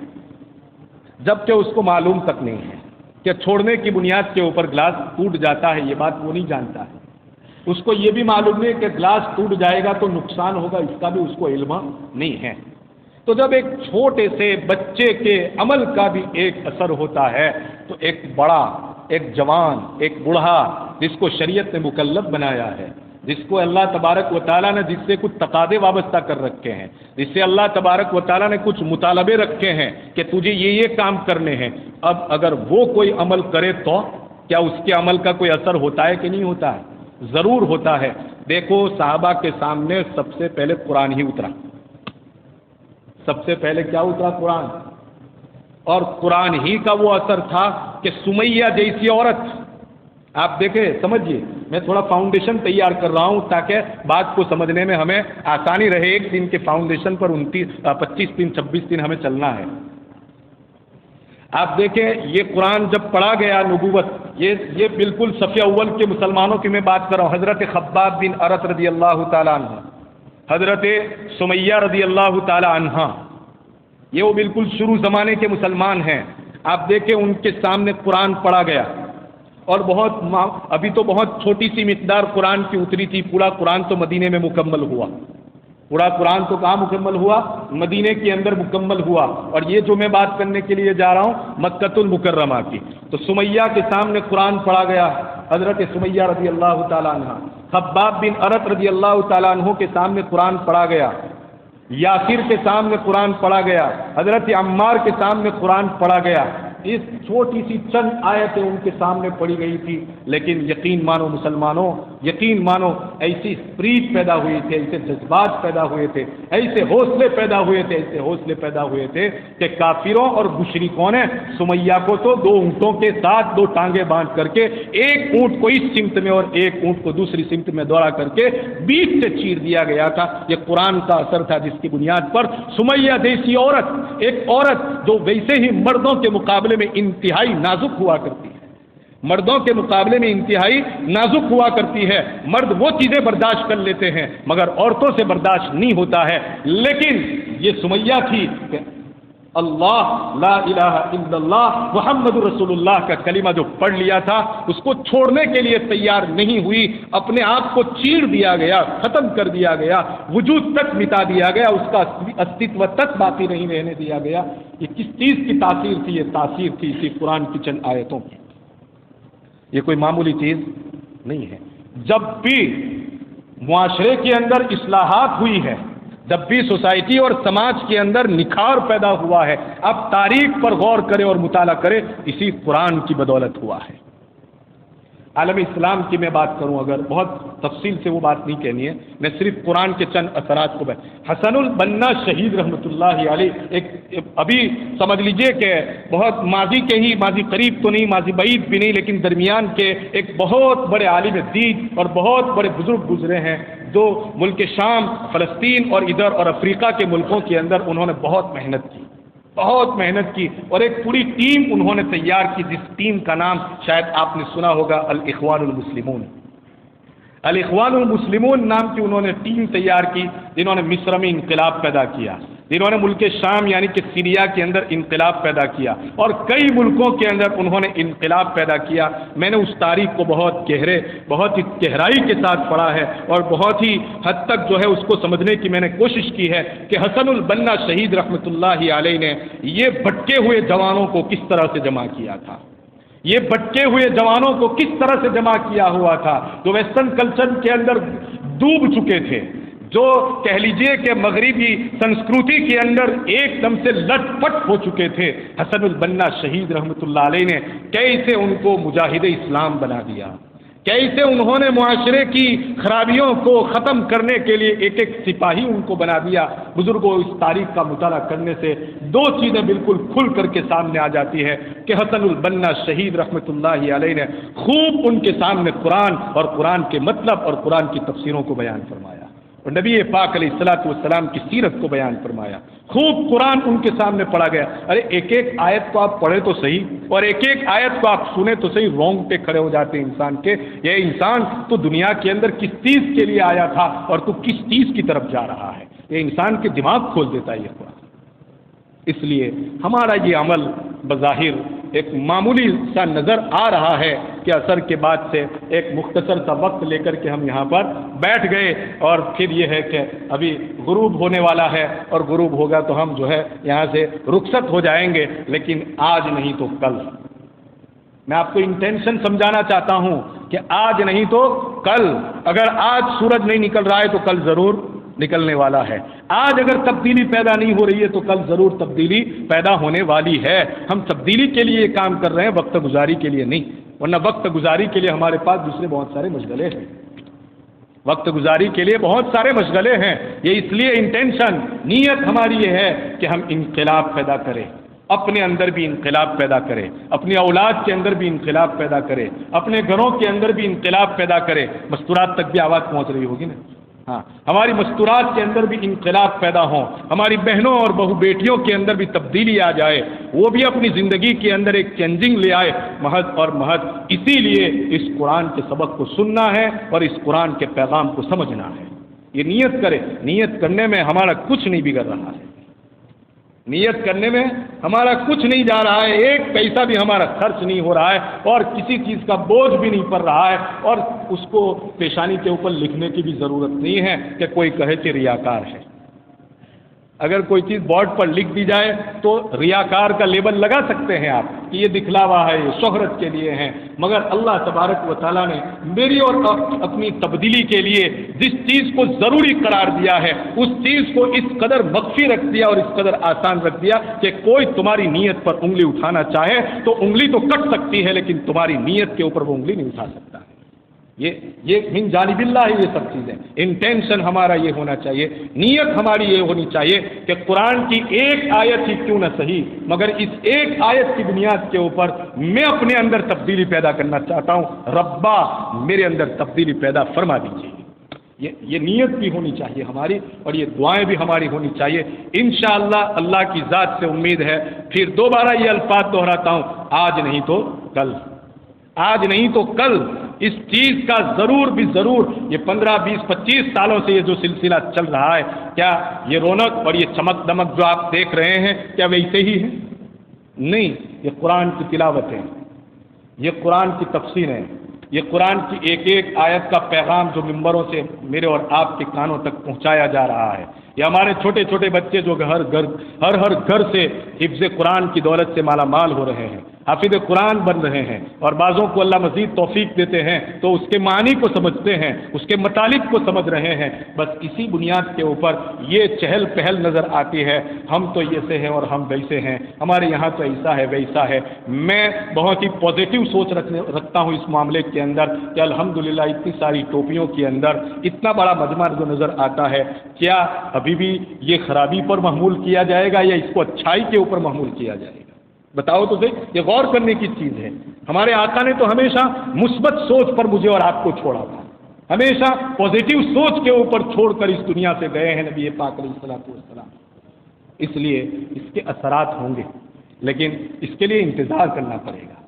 جبکہ اس کو معلوم تک نہیں ہے کہ چھوڑنے کی بنیاد کے اوپر گلاس ٹوٹ جاتا ہے۔ یہ بات وہ نہیں جانتا ہے، اس کو یہ بھی معلوم نہیں کہ گلاس ٹوٹ جائے گا تو نقصان ہوگا، اس کا بھی اس کو علم نہیں ہے۔ تو جب ایک چھوٹے سے بچے کے عمل کا بھی ایک اثر ہوتا ہے تو ایک بڑا، ایک جوان، ایک بوڑھا جس کو شریعت نے مکلف بنایا ہے، جس کو اللہ تبارک و تعالیٰ نے جس سے کچھ تقاضے وابستہ کر رکھے ہیں، جس سے اللہ تبارک و تعالیٰ نے کچھ مطالبے رکھے ہیں کہ تجھے یہ کام کرنے ہیں، اب اگر وہ کوئی عمل کرے تو کیا اس کے عمل کا کوئی اثر ہوتا ہے کہ نہیں ہوتا ہے؟ ضرور ہوتا ہے۔ دیکھو صحابہ کے سامنے سب سے پہلے قرآن ہی اترا، سب سے پہلے کیا اترا؟ قرآن، اور قرآن ہی کا وہ اثر تھا کہ سمیہ جیسی عورت، آپ دیکھیں سمجھیے، میں تھوڑا فاؤنڈیشن تیار کر رہا ہوں تاکہ بات کو سمجھنے میں ہمیں آسانی رہے۔ ایک دن کے فاؤنڈیشن پر 25 دن 26 دن ہمیں چلنا ہے۔ آپ دیکھیں یہ قرآن جب پڑھا گیا، نبوت، یہ بالکل صف اول کے مسلمانوں کی میں بات کر رہا ہوں۔ حضرت خباب بن ارت رضی اللہ تعالیٰ عنہ، حضرت سمیہ رضی اللہ تعالیٰ عنہ، یہ وہ بالکل شروع زمانے کے مسلمان ہیں۔ آپ دیکھیں ان کے سامنے قرآن پڑھا گیا، اور ابھی تو بہت چھوٹی سی مقدار قرآن کی اتری تھی، پورا قرآن تو مدینے میں مکمل ہوا، پورا قرآن تو کہاں مکمل ہوا؟ مدینے کے اندر مکمل ہوا، اور یہ جو میں بات کرنے کے لیے جا رہا ہوں مکۃ المکرمہ کی۔ تو سمیہ کے سامنے قرآن پڑھا گیا، حضرت سمیہ رضی اللہ تعالیٰ عنہ، خباب بن ارت رضی اللہ تعالیٰ عنہ کے سامنے قرآن پڑھا گیا، یاسر کے سامنے قرآن پڑھا گیا، حضرت عمار کے سامنے قرآن پڑھا گیا۔ اس چھوٹی سی چند آیتیں ان کے سامنے پڑھی گئی تھی، لیکن یقین مانو مسلمانوں، یقین مانو ایسی اسپرٹ پیدا ہوئی تھی، ایسے جذبات پیدا ہوئے تھے، ایسے حوصلے پیدا ہوئے تھے، ایسے حوصلے پیدا ہوئے تھے کہ کافروں اور مشرکوں نے سمیہ کو تو 2 اونٹوں کے ساتھ 2 ٹانگیں باندھ کر کے ایک اونٹ کو اس سمت میں اور ایک اونٹ کو دوسری سمت میں دوڑا کر کے بیچ سے چیر دیا گیا تھا۔ یہ قرآن کا اثر تھا، جس کی بنیاد پر سمیہ جیسی عورت، ایک عورت جو ویسے ہی مردوں کے مقابلے میں انتہائی نازک ہوا کرتی ہے، مردوں کے مقابلے میں انتہائی نازک ہوا کرتی ہے، مرد وہ چیزیں برداشت کر لیتے ہیں مگر عورتوں سے برداشت نہیں ہوتا ہے، لیکن یہ سمیہ تھی کہ اللہ لا الہ الا اللہ محمد رسول اللہ کا کلمہ جو پڑھ لیا تھا اس کو چھوڑنے کے لیے تیار نہیں ہوئی، اپنے آپ کو چیر دیا گیا، ختم کر دیا گیا، وجود تک مٹا دیا گیا، اس کا استتو تک باقی نہیں رہنے دیا گیا۔ یہ کس چیز کی تاثیر تھی؟ یہ تاثیر تھی اسی قرآن کی چند آیتوں کی۔ یہ کوئی معمولی چیز نہیں ہے۔ جب بھی معاشرے کے اندر اصلاحات ہوئی ہے، جب بھی سوسائٹی اور سماج کے اندر نکھار پیدا ہوا ہے، اب تاریخ پر غور کرے اور مطالعہ کرے، اسی قرآن کی بدولت ہوا ہے۔ عالم اسلام کی میں بات کروں، اگر بہت تفصیل سے وہ بات نہیں کہنی ہے، میں صرف قرآن کے چند اثرات کو حسن البنا شہید رحمۃ اللہ علیہ، ایک ابھی سمجھ لیجئے کہ بہت ماضی کے ہی، ماضی قریب تو نہیں، ماضی بعید بھی نہیں، لیکن درمیان کے ایک بہت بڑے عالم دین اور بہت بڑے بزرگ گزرے ہیں، جو ملک شام، فلسطین اور ادھر اور افریقہ کے ملکوں کے اندر انہوں نے بہت محنت کی، بہت محنت کی، اور ایک پوری ٹیم انہوں نے تیار کی، جس ٹیم کا نام شاید آپ نے سنا ہوگا، الاخوان المسلمون۔ الاخوان المسلمون نام کی انہوں نے ٹیم تیار کی، جنہوں نے مصر میں انقلاب پیدا کیا، جنہوں نے ملک شام یعنی کہ سیریا کے اندر انقلاب پیدا کیا، اور کئی ملکوں کے اندر انہوں نے انقلاب پیدا کیا۔ میں نے اس تاریخ کو بہت ہی گہرائی کے ساتھ پڑھا ہے، اور بہت ہی حد تک جو ہے اس کو سمجھنے کی میں نے کوشش کی ہے کہ حسن البنا شہید رحمۃ اللہ علیہ نے یہ بھٹکے ہوئے جوانوں کو کس طرح سے جمع کیا تھا، یہ بھٹکے ہوئے جوانوں کو کس طرح سے جمع کیا ہوا تھا، جو ویسٹرن کلچر کے اندر ڈوب چکے تھے، جو کہہ لیجئے کہ مغربی سنسکرتی کے اندر ایک دم سے لٹ پٹ ہو چکے تھے۔ حسن البنا شہید رحمۃ اللہ علیہ نے کیسے ان کو مجاہد اسلام بنا دیا، کیسے انہوں نے معاشرے کی خرابیوں کو ختم کرنے کے لیے ایک ایک سپاہی ان کو بنا دیا۔ بزرگوں، اس تاریخ کا مطالعہ کرنے سے 2 چیزیں بالکل کھل کر کے سامنے آ جاتی ہے کہ حسن البنا شہید رحمۃ اللہ علیہ نے خوب ان کے سامنے قرآن اور قرآن کے مطلب اور قرآن کی تفسیروں کو بیان فرمایا، اور نبی پاک علیہ الصلوۃ والسلام کی سیرت کو بیان فرمایا، خوب قرآن ان کے سامنے پڑھا گیا۔ ارے ایک ایک آیت کو آپ پڑھے تو صحیح، اور ایک ایک آیت کو آپ سنیں تو صحیح، رونگٹے کھڑے ہو جاتے ہیں انسان کے۔ یہ انسان تو دنیا کے اندر کس چیز کے لیے آیا تھا اور تو کس چیز کی طرف جا رہا ہے، یہ انسان کے دماغ کھول دیتا ہے یہ قرآن۔ اس لیے ہمارا یہ عمل بظاہر ایک معمولی سا نظر آ رہا ہے کہ اثر کے بعد سے ایک مختصر سا وقت لے کر کے ہم یہاں پر بیٹھ گئے، اور پھر یہ ہے کہ ابھی غروب ہونے والا ہے، اور غروب ہوگا تو ہم جو ہے یہاں سے رخصت ہو جائیں گے، لیکن آج نہیں تو کل۔ میں آپ کو انٹینشن سمجھانا چاہتا ہوں کہ آج نہیں تو کل، اگر آج سورج نہیں نکل رہا ہے تو کل ضرور نکلنے والا ہے، آج اگر تبدیلی پیدا نہیں ہو رہی ہے تو کل ضرور تبدیلی پیدا ہونے والی ہے۔ ہم تبدیلی کے لیے کام کر رہے ہیں، وقت گزاری کے لیے نہیں، ورنہ وقت گزاری کے لیے ہمارے پاس دوسرے بہت سارے مشغلے ہیں، وقت گزاری کے لیے بہت سارے مشغلے ہیں۔ یہ اس لیے انٹینشن، نیت ہماری یہ ہے کہ ہم انقلاب پیدا کریں، اپنے اندر بھی انقلاب پیدا کرے، اپنی اولاد کے اندر بھی انقلاب پیدا کرے، اپنے گھروں کے اندر بھی انقلاب پیدا کرے۔ مستورات تک بھی آواز پہنچ رہی ہوگی نا؟ ہاں، ہماری مستورات کے اندر بھی انقلاب پیدا ہوں، ہماری بہنوں اور بہو بیٹیوں کے اندر بھی تبدیلی آ جائے، وہ بھی اپنی زندگی کے اندر ایک چینجنگ لے آئے، محض اور محض اسی لیے اس قرآن کے سبق کو سننا ہے اور اس قرآن کے پیغام کو سمجھنا ہے۔ یہ نیت کرے، نیت کرنے میں ہمارا کچھ نہیں بگڑ رہا ہے، نیت کرنے میں ہمارا کچھ نہیں جا رہا ہے، ایک پیسہ بھی ہمارا خرچ نہیں ہو رہا ہے، اور کسی چیز کا بوجھ بھی نہیں پڑ رہا ہے، اور اس کو پیشانی کے اوپر لکھنے کی بھی ضرورت نہیں ہے کہ کوئی کہے کہ ریاکار ہے۔ اگر کوئی چیز بورڈ پر لکھ دی جائے تو ریاکار کا لیبل لگا سکتے ہیں آپ کہ یہ دکھلاوا ہے، یہ شہرت کے لیے ہیں، مگر اللہ تبارک و تعالیٰ نے میری اور اپنی تبدیلی کے لیے جس چیز کو ضروری قرار دیا ہے اس چیز کو اس قدر مخفی رکھ دیا اور اس قدر آسان رکھ دیا کہ کوئی تمہاری نیت پر انگلی اٹھانا چاہے تو انگلی تو کٹ سکتی ہے لیکن تمہاری نیت کے اوپر وہ انگلی نہیں اٹھا سکتا۔ یہ من جانب اللہ ہے، یہ سب چیزیں انٹینشن ہمارا یہ ہونا چاہیے، نیت ہماری یہ ہونی چاہیے کہ قرآن کی ایک آیت ہی کیوں نہ صحیح مگر اس ایک آیت کی بنیاد کے اوپر میں اپنے اندر تبدیلی پیدا کرنا چاہتا ہوں، ربا میرے اندر تبدیلی پیدا فرما دیجیے۔ یہ نیت بھی ہونی چاہیے ہماری اور یہ دعائیں بھی ہماری ہونی چاہیے۔ انشاءاللہ اللہ کی ذات سے امید ہے۔ پھر دوبارہ یہ الفاظ دہراتا ہوں، آج نہیں تو کل، آج نہیں تو کل اس چیز کا ضرور بھی ضرور، یہ 15 20 25 سالوں سے یہ جو سلسلہ چل رہا ہے، کیا یہ رونق اور یہ چمک دمک جو آپ دیکھ رہے ہیں کیا ویسے ہی ہے؟ نہیں، یہ قرآن کی تلاوت ہے، یہ قرآن کی تفسیر ہے، یہ قرآن کی ایک ایک آیت کا پیغام جو ممبروں سے میرے اور آپ کے کانوں تک پہنچایا جا رہا ہے۔ یہ ہمارے چھوٹے چھوٹے بچے جو ہر گھر سے حفظ قرآن کی دولت سے مالا مال ہو رہے ہیں، حافظ قرآن بن رہے ہیں، اور بعضوں کو اللہ مزید توفیق دیتے ہیں تو اس کے معنی کو سمجھتے ہیں، اس کے مطالب کو سمجھ رہے ہیں۔ بس اسی بنیاد کے اوپر یہ چہل پہل نظر آتی ہے، ہم تو یہ سے ہیں اور ہم ویسے ہیں، ہمارے یہاں تو ایسا ہے ویسا ہے۔ میں بہت ہی پازیٹیو سوچ رکھتا ہوں اس معاملے کے اندر کہ الحمدللہ اتنی ساری ٹوپیوں کے اندر اتنا بڑا مجمع جو نظر آتا ہے، کیا ابھی بھی یہ خرابی پر محمول کیا جائے گا یا اس کو اچھائی کے اوپر محمول کیا جائے گا؟ بتاؤ تو صحیح، یہ غور کرنے کی چیز ہے۔ ہمارے آقا نے تو ہمیشہ مثبت سوچ پر مجھے اور آپ کو چھوڑا تھا، ہمیشہ پازیٹیو سوچ کے اوپر چھوڑ کر اس دنیا سے گئے ہیں نبی پاک علیہ الصلوۃ والسلام۔ اس لیے اس کے اثرات ہوں گے، لیکن اس کے لیے انتظار کرنا پڑے گا،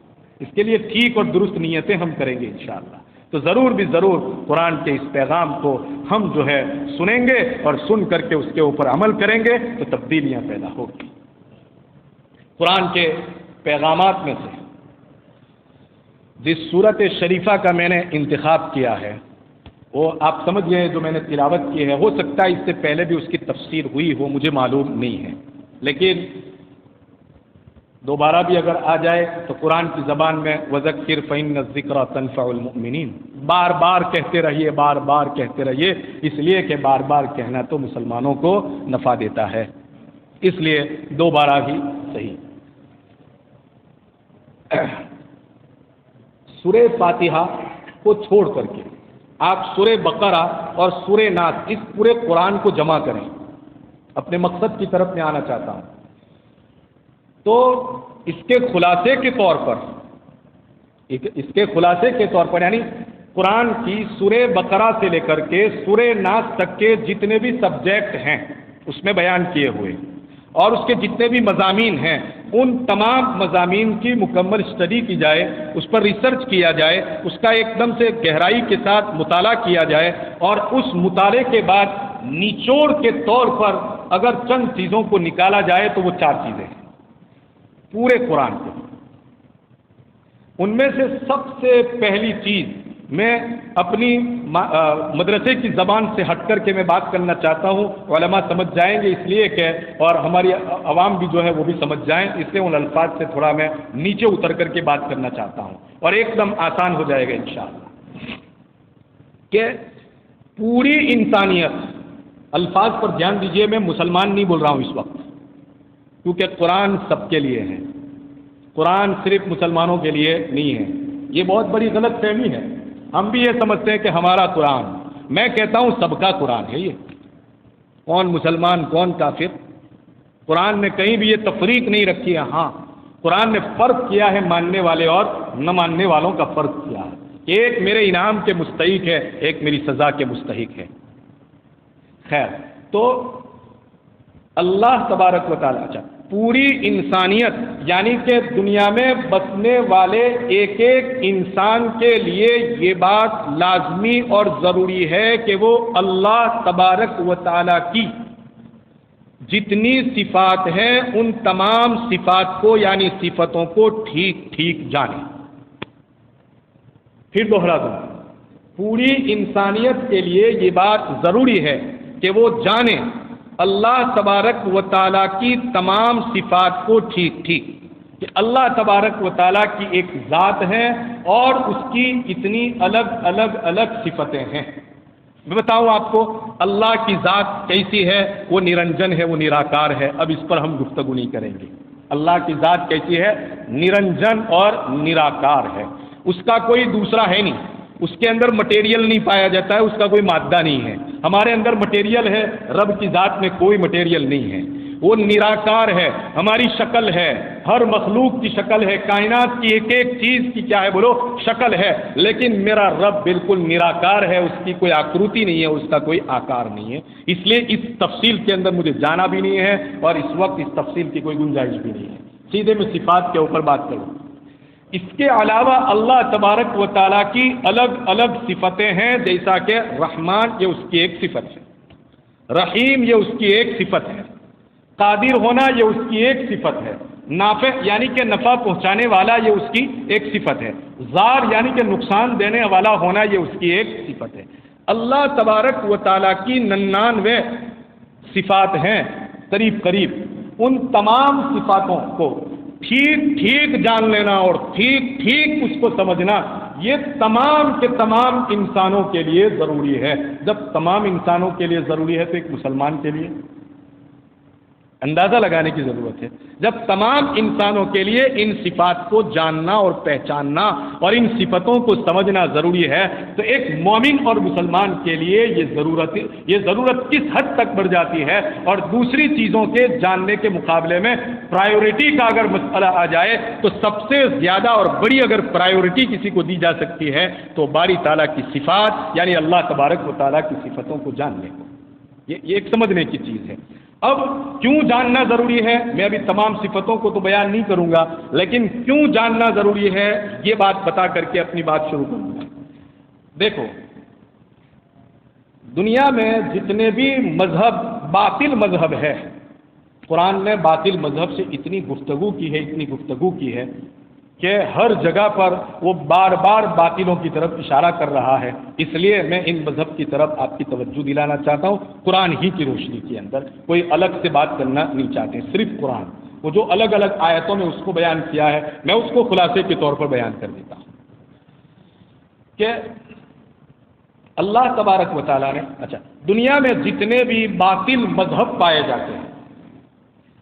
اس کے لیے ٹھیک اور درست نیتیں ہم کریں گے انشاءاللہ۔ تو ضرور بھی ضرور قرآن کے اس پیغام کو ہم جو ہے سنیں گے اور سن کر کے اس کے اوپر عمل کریں گے تو تبدیلیاں پیدا ہوگی۔ قرآن کے پیغامات میں سے جس صورت شریفہ کا میں نے انتخاب کیا ہے وہ آپ سمجھ گئے، جو میں نے تلاوت کی ہے، ہو سکتا ہے اس سے پہلے بھی اس کی تفسیر ہوئی ہو، مجھے معلوم نہیں ہے، لیکن دوبارہ بھی اگر آ جائے تو قرآن کی زبان میں وَذَكِّرْ فَإِنَّ الذِّكْرَىٰ تَنفَعُ الْمُؤْمِنِينَ، بار بار کہتے رہیے، بار بار کہتے رہیے، اس لیے کہ بار بار کہنا تو مسلمانوں کو نفع دیتا ہے، اس لیے دوبارہ بھی صحیح۔ سورہ فاتحہ کو چھوڑ کر کے آپ سورہ بقرہ اور سورہ ناس اس پورے قرآن کو جمع کریں، اپنے مقصد کی طرف میں آنا چاہتا ہوں۔ تو اس کے خلاصے کے طور پر یعنی قرآن کی سورہ بقرہ سے لے کر کے سورہ ناس تک کے جتنے بھی سبجیکٹ ہیں اس میں بیان کیے ہوئے اور اس کے جتنے بھی مضامین ہیں ان تمام مضامین کی مکمل اسٹڈی کی جائے، اس پر ریسرچ کیا جائے، اس کا ایک دم سے گہرائی کے ساتھ مطالعہ کیا جائے، اور اس مطالعے کے بعد نچوڑ کے طور پر اگر چند چیزوں کو نکالا جائے تو وہ 4 چیزیں ہیں پورے قرآن کو۔ ان میں سے سب سے پہلی چیز میں اپنی مدرسے کی زبان سے ہٹ کر کے میں بات کرنا چاہتا ہوں، علماء سمجھ جائیں گے اس لیے کہ، اور ہماری عوام بھی جو ہے وہ بھی سمجھ جائیں، اس لیے ان الفاظ سے تھوڑا میں نیچے اتر کر کے بات کرنا چاہتا ہوں اور ایک دم آسان ہو جائے گا انشاءاللہ۔ کہ پوری انسانیت، الفاظ پر دھیان دیجئے، میں مسلمان نہیں بول رہا ہوں اس وقت، کیونکہ قرآن سب کے لیے ہے، قرآن صرف مسلمانوں کے لیے نہیں ہے، یہ بہت بڑی غلط فہمی ہے۔ ہم بھی یہ سمجھتے ہیں کہ ہمارا قرآن، میں کہتا ہوں سب کا قرآن ہے یہ، کون مسلمان کون کافر، قرآن نے کہیں بھی یہ تفریق نہیں رکھی ہے۔ ہاں قرآن نے فرق کیا ہے ماننے والے اور نہ ماننے والوں کا فرق کیا ہے، ایک میرے انعام کے مستحق ہے، ایک میری سزا کے مستحق ہے۔ خیر، تو اللہ تبارک و تعالیٰ پوری انسانیت یعنی کہ دنیا میں بسنے والے ایک ایک انسان کے لیے یہ بات لازمی اور ضروری ہے کہ وہ اللہ تبارک و تعالیٰ کی جتنی صفات ہیں ان تمام صفات کو یعنی صفتوں کو ٹھیک ٹھیک جانے۔ پھر دوہرا دوں، پوری انسانیت کے لیے یہ بات ضروری ہے کہ وہ جانے اللہ تبارک و تعالیٰ کی تمام صفات کو ٹھیک ٹھیک کہ اللہ تبارک و تعالیٰ کی ایک ذات ہے اور اس کی اتنی الگ الگ الگ صفتیں ہیں. میں بتاؤں آپ کو اللہ کی ذات کیسی ہے. وہ نرنجن ہے، وہ نراکار ہے. اب اس پر ہم گفتگو نہیں کریں گے. اللہ کی ذات کیسی ہے؟ نرنجن اور نراکار ہے. اس کا کوئی دوسرا ہے نہیں. اس کے اندر مٹیریل نہیں پایا جاتا ہے، اس کا کوئی مادہ نہیں ہے. ہمارے اندر مٹیریل ہے، رب کی ذات میں کوئی مٹیریل نہیں ہے. وہ نراکار ہے. ہماری شکل ہے، ہر مخلوق کی شکل ہے، کائنات کی ایک ایک چیز کی کیا ہے بولو شکل ہے. لیکن میرا رب بالکل نراکار ہے، اس کی کوئی آکروتی نہیں ہے، اس کا کوئی آکار نہیں ہے. اس لیے اس تفصیل کے اندر مجھے جانا بھی نہیں ہے اور اس وقت اس تفصیل کی کوئی گنجائش بھی نہیں ہے. سیدھے میں صفات کے اوپر بات کروں. اس کے علاوہ اللہ تبارک و تعالیٰ کی الگ الگ صفتیں ہیں. جیسا کہ رحمان یہ اس کی ایک صفت ہے، رحیم یہ اس کی ایک صفت ہے، قادر ہونا یہ اس کی ایک صفت ہے، نافع یعنی کہ نفع پہنچانے والا یہ اس کی ایک صفت ہے، ضار یعنی کہ نقصان دینے والا ہونا یہ اس کی ایک صفت ہے. اللہ تبارک و تعالیٰ کی 99 صفات ہیں قریب قریب. ان تمام صفاتوں کو ٹھیک ٹھیک جان لینا اور ٹھیک ٹھیک اس کو سمجھنا یہ تمام کے تمام انسانوں کے لیے ضروری ہے. جب تمام انسانوں کے لیے ضروری ہے تو ایک مسلمان کے لیے اندازہ لگانے کی ضرورت ہے. جب تمام انسانوں کے لیے ان صفات کو جاننا اور پہچاننا اور ان صفتوں کو سمجھنا ضروری ہے تو ایک مومن اور مسلمان کے لیے یہ ضرورت کس حد تک بڑھ جاتی ہے. اور دوسری چیزوں کے جاننے کے مقابلے میں پرائیورٹی کا اگر مسئلہ آ جائے تو سب سے زیادہ اور بڑی اگر پرائیورٹی کسی کو دی جا سکتی ہے تو باری تعالیٰ کی صفات یعنی اللہ تبارک و تعالیٰ کی صفتوں کو جاننے کو. یہ ایک سمجھنے کی چیز ہے. اب کیوں جاننا ضروری ہے؟ میں ابھی تمام صفتوں کو تو بیان نہیں کروں گا، لیکن کیوں جاننا ضروری ہے یہ بات بتا کر کے اپنی بات شروع کروں گا. دیکھو دنیا میں جتنے بھی مذہب باطل مذہب ہے، قرآن نے باطل مذہب سے اتنی گفتگو کی ہے کہ ہر جگہ پر وہ بار بار باطلوں کی طرف اشارہ کر رہا ہے. اس لیے میں ان مذہب کی طرف آپ کی توجہ دلانا چاہتا ہوں. قرآن ہی کی روشنی کے اندر کوئی الگ سے بات کرنا نہیں چاہتے. صرف قرآن وہ جو الگ الگ آیتوں میں اس کو بیان کیا ہے میں اس کو خلاصے کے طور پر بیان کر دیتا ہوں کہ اللہ تبارک و تعالیٰ نے دنیا میں جتنے بھی باطل مذہب پائے جاتے ہیں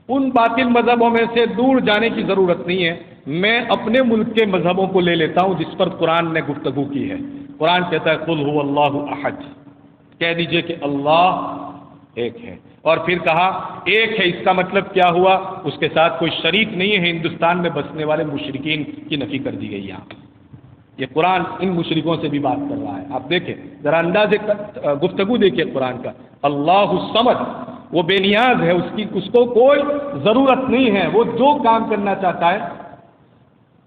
ان باطل مذہبوں میں سے دور جانے کی ضرورت نہیں ہے. میں اپنے ملک کے مذہبوں کو لے لیتا ہوں جس پر قرآن نے گفتگو کی ہے. قرآن کہتا ہے قل هو اللہ احد، کہہ دیجئے کہ اللہ ایک ہے. اور پھر کہا ایک ہے، اس کا مطلب کیا ہوا؟ اس کے ساتھ کوئی شریک نہیں ہے. ہندوستان میں بسنے والے مشرکین کی نفی کر دی گئی یہاں. یہ قرآن ان مشرکوں سے بھی بات کر رہا ہے. آپ دیکھیں ذرا اندازے گفتگو دیکھیں قرآن کا. اللہ الصمد وہ بے نیاز ہے، اس کو کوئی ضرورت نہیں ہے. وہ جو کام کرنا چاہتا ہے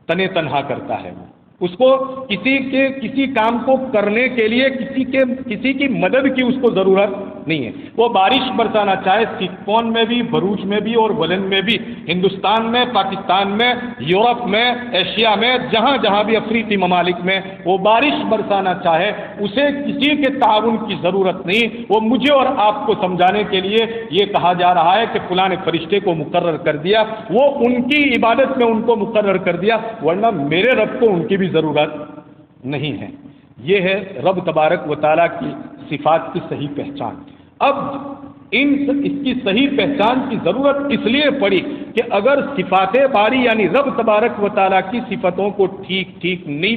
تنے تنہا کرتا ہے. اس کو کسی کام کو کرنے کے لیے کسی کی مدد کی اس کو ضرورت نہیں ہے. وہ بارش برسانا چاہے سکون میں بھی، بروچ میں بھی اور ولن میں بھی، ہندوستان میں، پاکستان میں، یورپ میں، ایشیا میں، جہاں جہاں بھی افریقی ممالک میں وہ بارش برسانا چاہے اسے کسی کے تعاون کی ضرورت نہیں. وہ مجھے اور آپ کو سمجھانے کے لیے یہ کہا جا رہا ہے کہ فلاں نے فرشتے کو مقرر کر دیا، وہ ان کی عبادت میں ان کو مقرر کر دیا، ورنہ میرے رب کو ان کی بھی ضرورت نہیں ہے. یہ ہے رب تبارک و تعالیٰ کی صفات کی صحیح پہچان. اب اس کی صحیح پہچان کی ضرورت اس لیے پڑی کہ اگر صفات باری یعنی رب تبارک و تعالیٰ کی صفتوں کو ٹھیک ٹھیک نہیں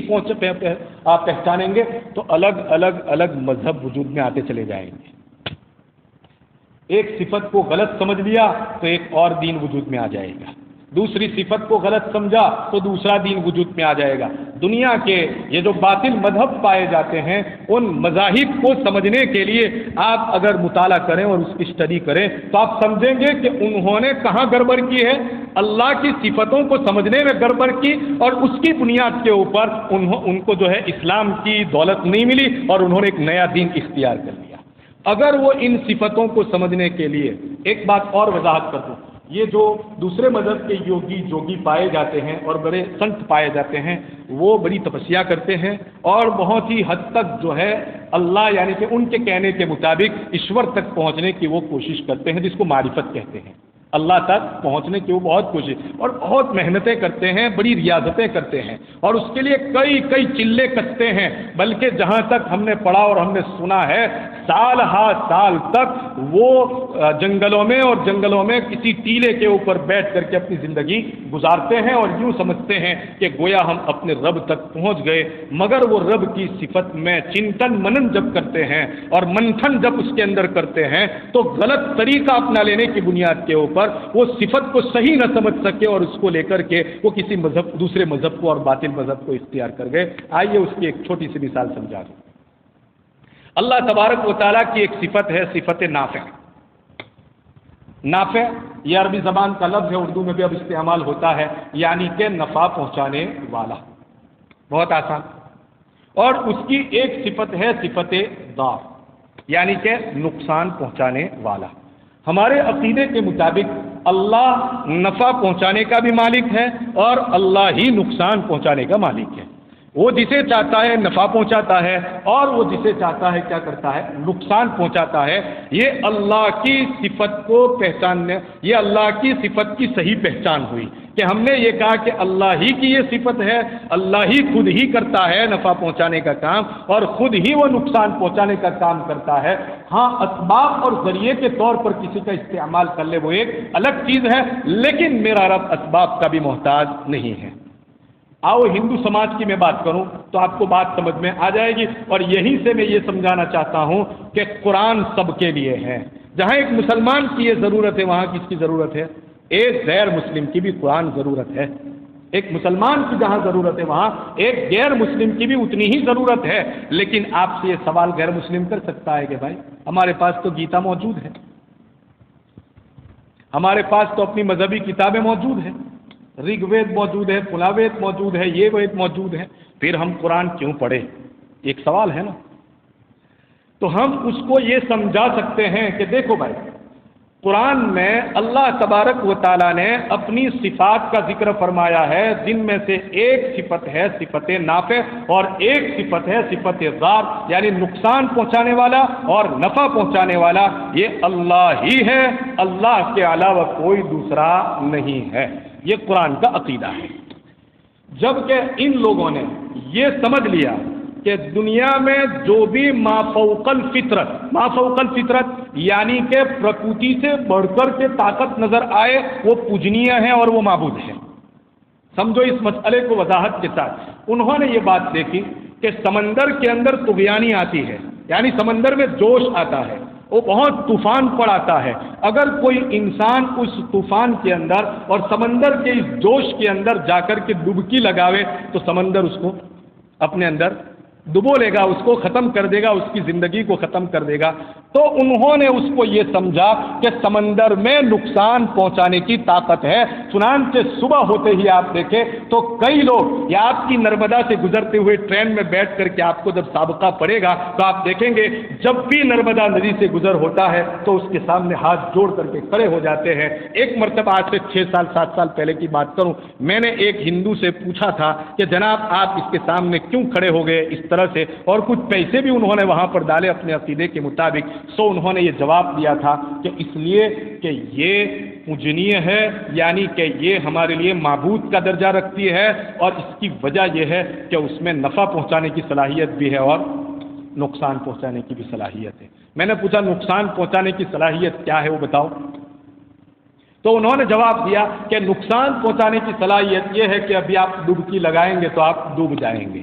آپ پہچانیں گے تو الگ الگ مذہب وجود میں آتے چلے جائیں گے. ایک صفت کو غلط سمجھ لیا تو ایک اور دین وجود میں آ جائے گا. دوسری صفت کو غلط سمجھا تو دوسرا دین وجود میں آ جائے گا. دنیا کے یہ جو باطل مذہب پائے جاتے ہیں ان مذاہب کو سمجھنے کے لیے آپ اگر مطالعہ کریں اور اس کی اسٹڈی کریں تو آپ سمجھیں گے کہ انہوں نے کہاں گڑبڑ کی ہے. اللہ کی صفتوں کو سمجھنے میں گڑبڑ کی اور اس کی بنیاد کے اوپر ان کو جو ہے اسلام کی دولت نہیں ملی اور انہوں نے ایک نیا دین اختیار کر لیا. اگر وہ ان صفتوں کو سمجھنے کے لیے ایک بات اور وضاحت کر دوں، یہ جو دوسرے مذہب کے جوگی پائے جاتے ہیں اور بڑے سنت پائے جاتے ہیں، وہ بڑی تپسیا کرتے ہیں اور بہت ہی حد تک جو ہے اللہ یعنی کہ ان کے کہنے کے مطابق ایشور تک پہنچنے کی وہ کوشش کرتے ہیں، جس کو معرفت کہتے ہیں۔ اللہ تک پہنچنے کی وہ بہت کوشش اور بہت محنتیں کرتے ہیں، بڑی ریاضتیں کرتے ہیں اور اس کے لیے کئی چلے کستے ہیں، بلکہ جہاں تک ہم نے پڑھا اور ہم نے سنا ہے، سال ہا سال تک وہ جنگلوں میں کسی ٹیلے کے اوپر بیٹھ کر کے اپنی زندگی گزارتے ہیں اور یوں سمجھتے ہیں کہ گویا ہم اپنے رب تک پہنچ گئے، مگر وہ رب کی صفت میں چنتن منن جب کرتے ہیں اور منتھن جب اس کے اندر کرتے ہیں تو غلط طریقہ اپنا لینے کی بنیاد کے اوپر وہ صفت کو صحیح نہ سمجھ سکے اور اس کو لے کر کے وہ کسی دوسرے مذہب کو اور باطل مذہب کو اختیار کر گئے۔ آئیے اس کی ایک چھوٹی سی مثال سمجھا دوں۔ اللہ تبارک و تعالیٰ کی ایک صفت ہے، صفت نافع۔ نافع یہ عربی زبان کا لفظ ہے، اردو میں بھی اب استعمال ہوتا ہے، یعنی کہ نفع پہنچانے والا۔ بہت آسان۔ اور اس کی ایک صفت ہے صفت ضار، یعنی کہ نقصان پہنچانے والا۔ ہمارے عقیدے کے مطابق اللہ نفع پہنچانے کا بھی مالک ہے اور اللہ ہی نقصان پہنچانے کا مالک ہے۔ وہ جسے چاہتا ہے نفع پہنچاتا ہے اور وہ جسے چاہتا ہے کیا کرتا ہے؟ نقصان پہنچاتا ہے۔ یہ اللہ کی صفت کو پہچاننے، یہ اللہ کی صفت کی صحیح پہچان ہوئی کہ ہم نے یہ کہا کہ اللہ ہی کی یہ صفت ہے، اللہ ہی خود ہی کرتا ہے نفع پہنچانے کا کام اور خود ہی وہ نقصان پہنچانے کا کام کرتا ہے۔ ہاں اسباب اور ذریعے کے طور پر کسی کا استعمال کر لے وہ ایک الگ چیز ہے، لیکن میرا رب اسباب کا بھی محتاج نہیں ہے۔ آؤ ہندو سماج کی میں بات کروں تو آپ کو بات سمجھ میں آ جائے گی، اور یہیں سے میں یہ سمجھانا چاہتا ہوں کہ قرآن سب کے لیے ہے۔ جہاں ایک مسلمان کی یہ ضرورت ہے وہاں کس کی ضرورت ہے؟ ایک غیر مسلم کی بھی قرآن ضرورت ہے۔ ایک مسلمان کی جہاں ضرورت ہے وہاں ایک غیر مسلم کی بھی اتنی ہی ضرورت ہے۔ لیکن آپ سے یہ سوال غیر مسلم کر سکتا ہے کہ بھائی ہمارے پاس تو گیتا موجود ہے، ہمارے پاس تو اپنی مذہبی کتابیں موجود ہیں، رگ وید موجود ہے، فلاں وید موجود ہے، یہ وید موجود ہے، پھر ہم قرآن کیوں پڑھیں؟ ایک سوال ہے نا۔ تو ہم اس کو یہ سمجھا سکتے ہیں کہ دیکھو بھائی، قرآن میں اللہ تبارک و تعالیٰ نے اپنی صفات کا ذکر فرمایا ہے، جن میں سے ایک صفت ہے صفت نافع اور ایک صفت ہے صفت ضار، یعنی نقصان پہنچانے والا اور نفع پہنچانے والا۔ یہ اللہ ہی ہے، اللہ کے علاوہ کوئی دوسرا نہیں ہے۔ یہ قرآن کا عقیدہ ہے۔ جبکہ ان لوگوں نے یہ سمجھ لیا کہ دنیا میں جو بھی مافوق الفطرت یعنی کہ پرکرتی سے بڑھ کر کے طاقت نظر آئے وہ پوجنیہ ہے اور وہ معبود ہے۔ سمجھو اس مسئلے کو وضاحت کے ساتھ۔ انہوں نے یہ بات دیکھی کہ سمندر کے اندر طغیانی آتی ہے، یعنی سمندر میں جوش آتا ہے، وہ بہت طوفان پڑاتا ہے۔ اگر کوئی انسان اس طوفان کے اندر اور سمندر کے اس جوش کے اندر جا کر کے ڈبکی لگاوے تو سمندر اس کو اپنے اندر ڈبو لے گا، اس کو ختم کر دے گا، اس کی زندگی کو ختم کر دے گا۔ تو انہوں نے اس کو یہ سمجھا کہ سمندر میں نقصان پہنچانے کی طاقت ہے۔ چنانچہ صبح ہوتے ہی آپ دیکھیں تو کئی لوگ یا آپ کی نرمدا سے گزرتے ہوئے ٹرین میں بیٹھ کر کے آپ کو جب سابقہ پڑے گا تو آپ دیکھیں گے جب بھی نرمدا ندی سے گزر ہوتا ہے تو اس کے سامنے ہاتھ جوڑ کر کے کھڑے ہو جاتے ہیں۔ ایک مرتبہ آج سے 6-7 سال پہلے کی بات کروں، میں نے ایک ہندو سے پوچھا تھا کہ جناب آپ اس کے سامنے کیوں کھڑے ہو گئے اس طرح سے، اور کچھ پیسے بھی انہوں نے وہاں پر ڈالے اپنے عقیدے کے مطابق۔ سو انہوں نے یہ جواب دیا تھا کہ اس لیے کہ یہ پوجنیہ ہے، یعنی کہ یہ ہمارے لیے معبود کا درجہ رکھتی ہے، اور اس کی وجہ یہ ہے کہ اس میں نفع پہنچانے کی صلاحیت بھی ہے اور نقصان پہنچانے کی بھی صلاحیت ہے۔ میں نے پوچھا نقصان پہنچانے کی صلاحیت کیا ہے وہ بتاؤ؟ تو انہوں نے جواب دیا کہ نقصان پہنچانے کی صلاحیت یہ ہے کہ ابھی آپ ڈبکی لگائیں گے تو آپ ڈوب جائیں گے،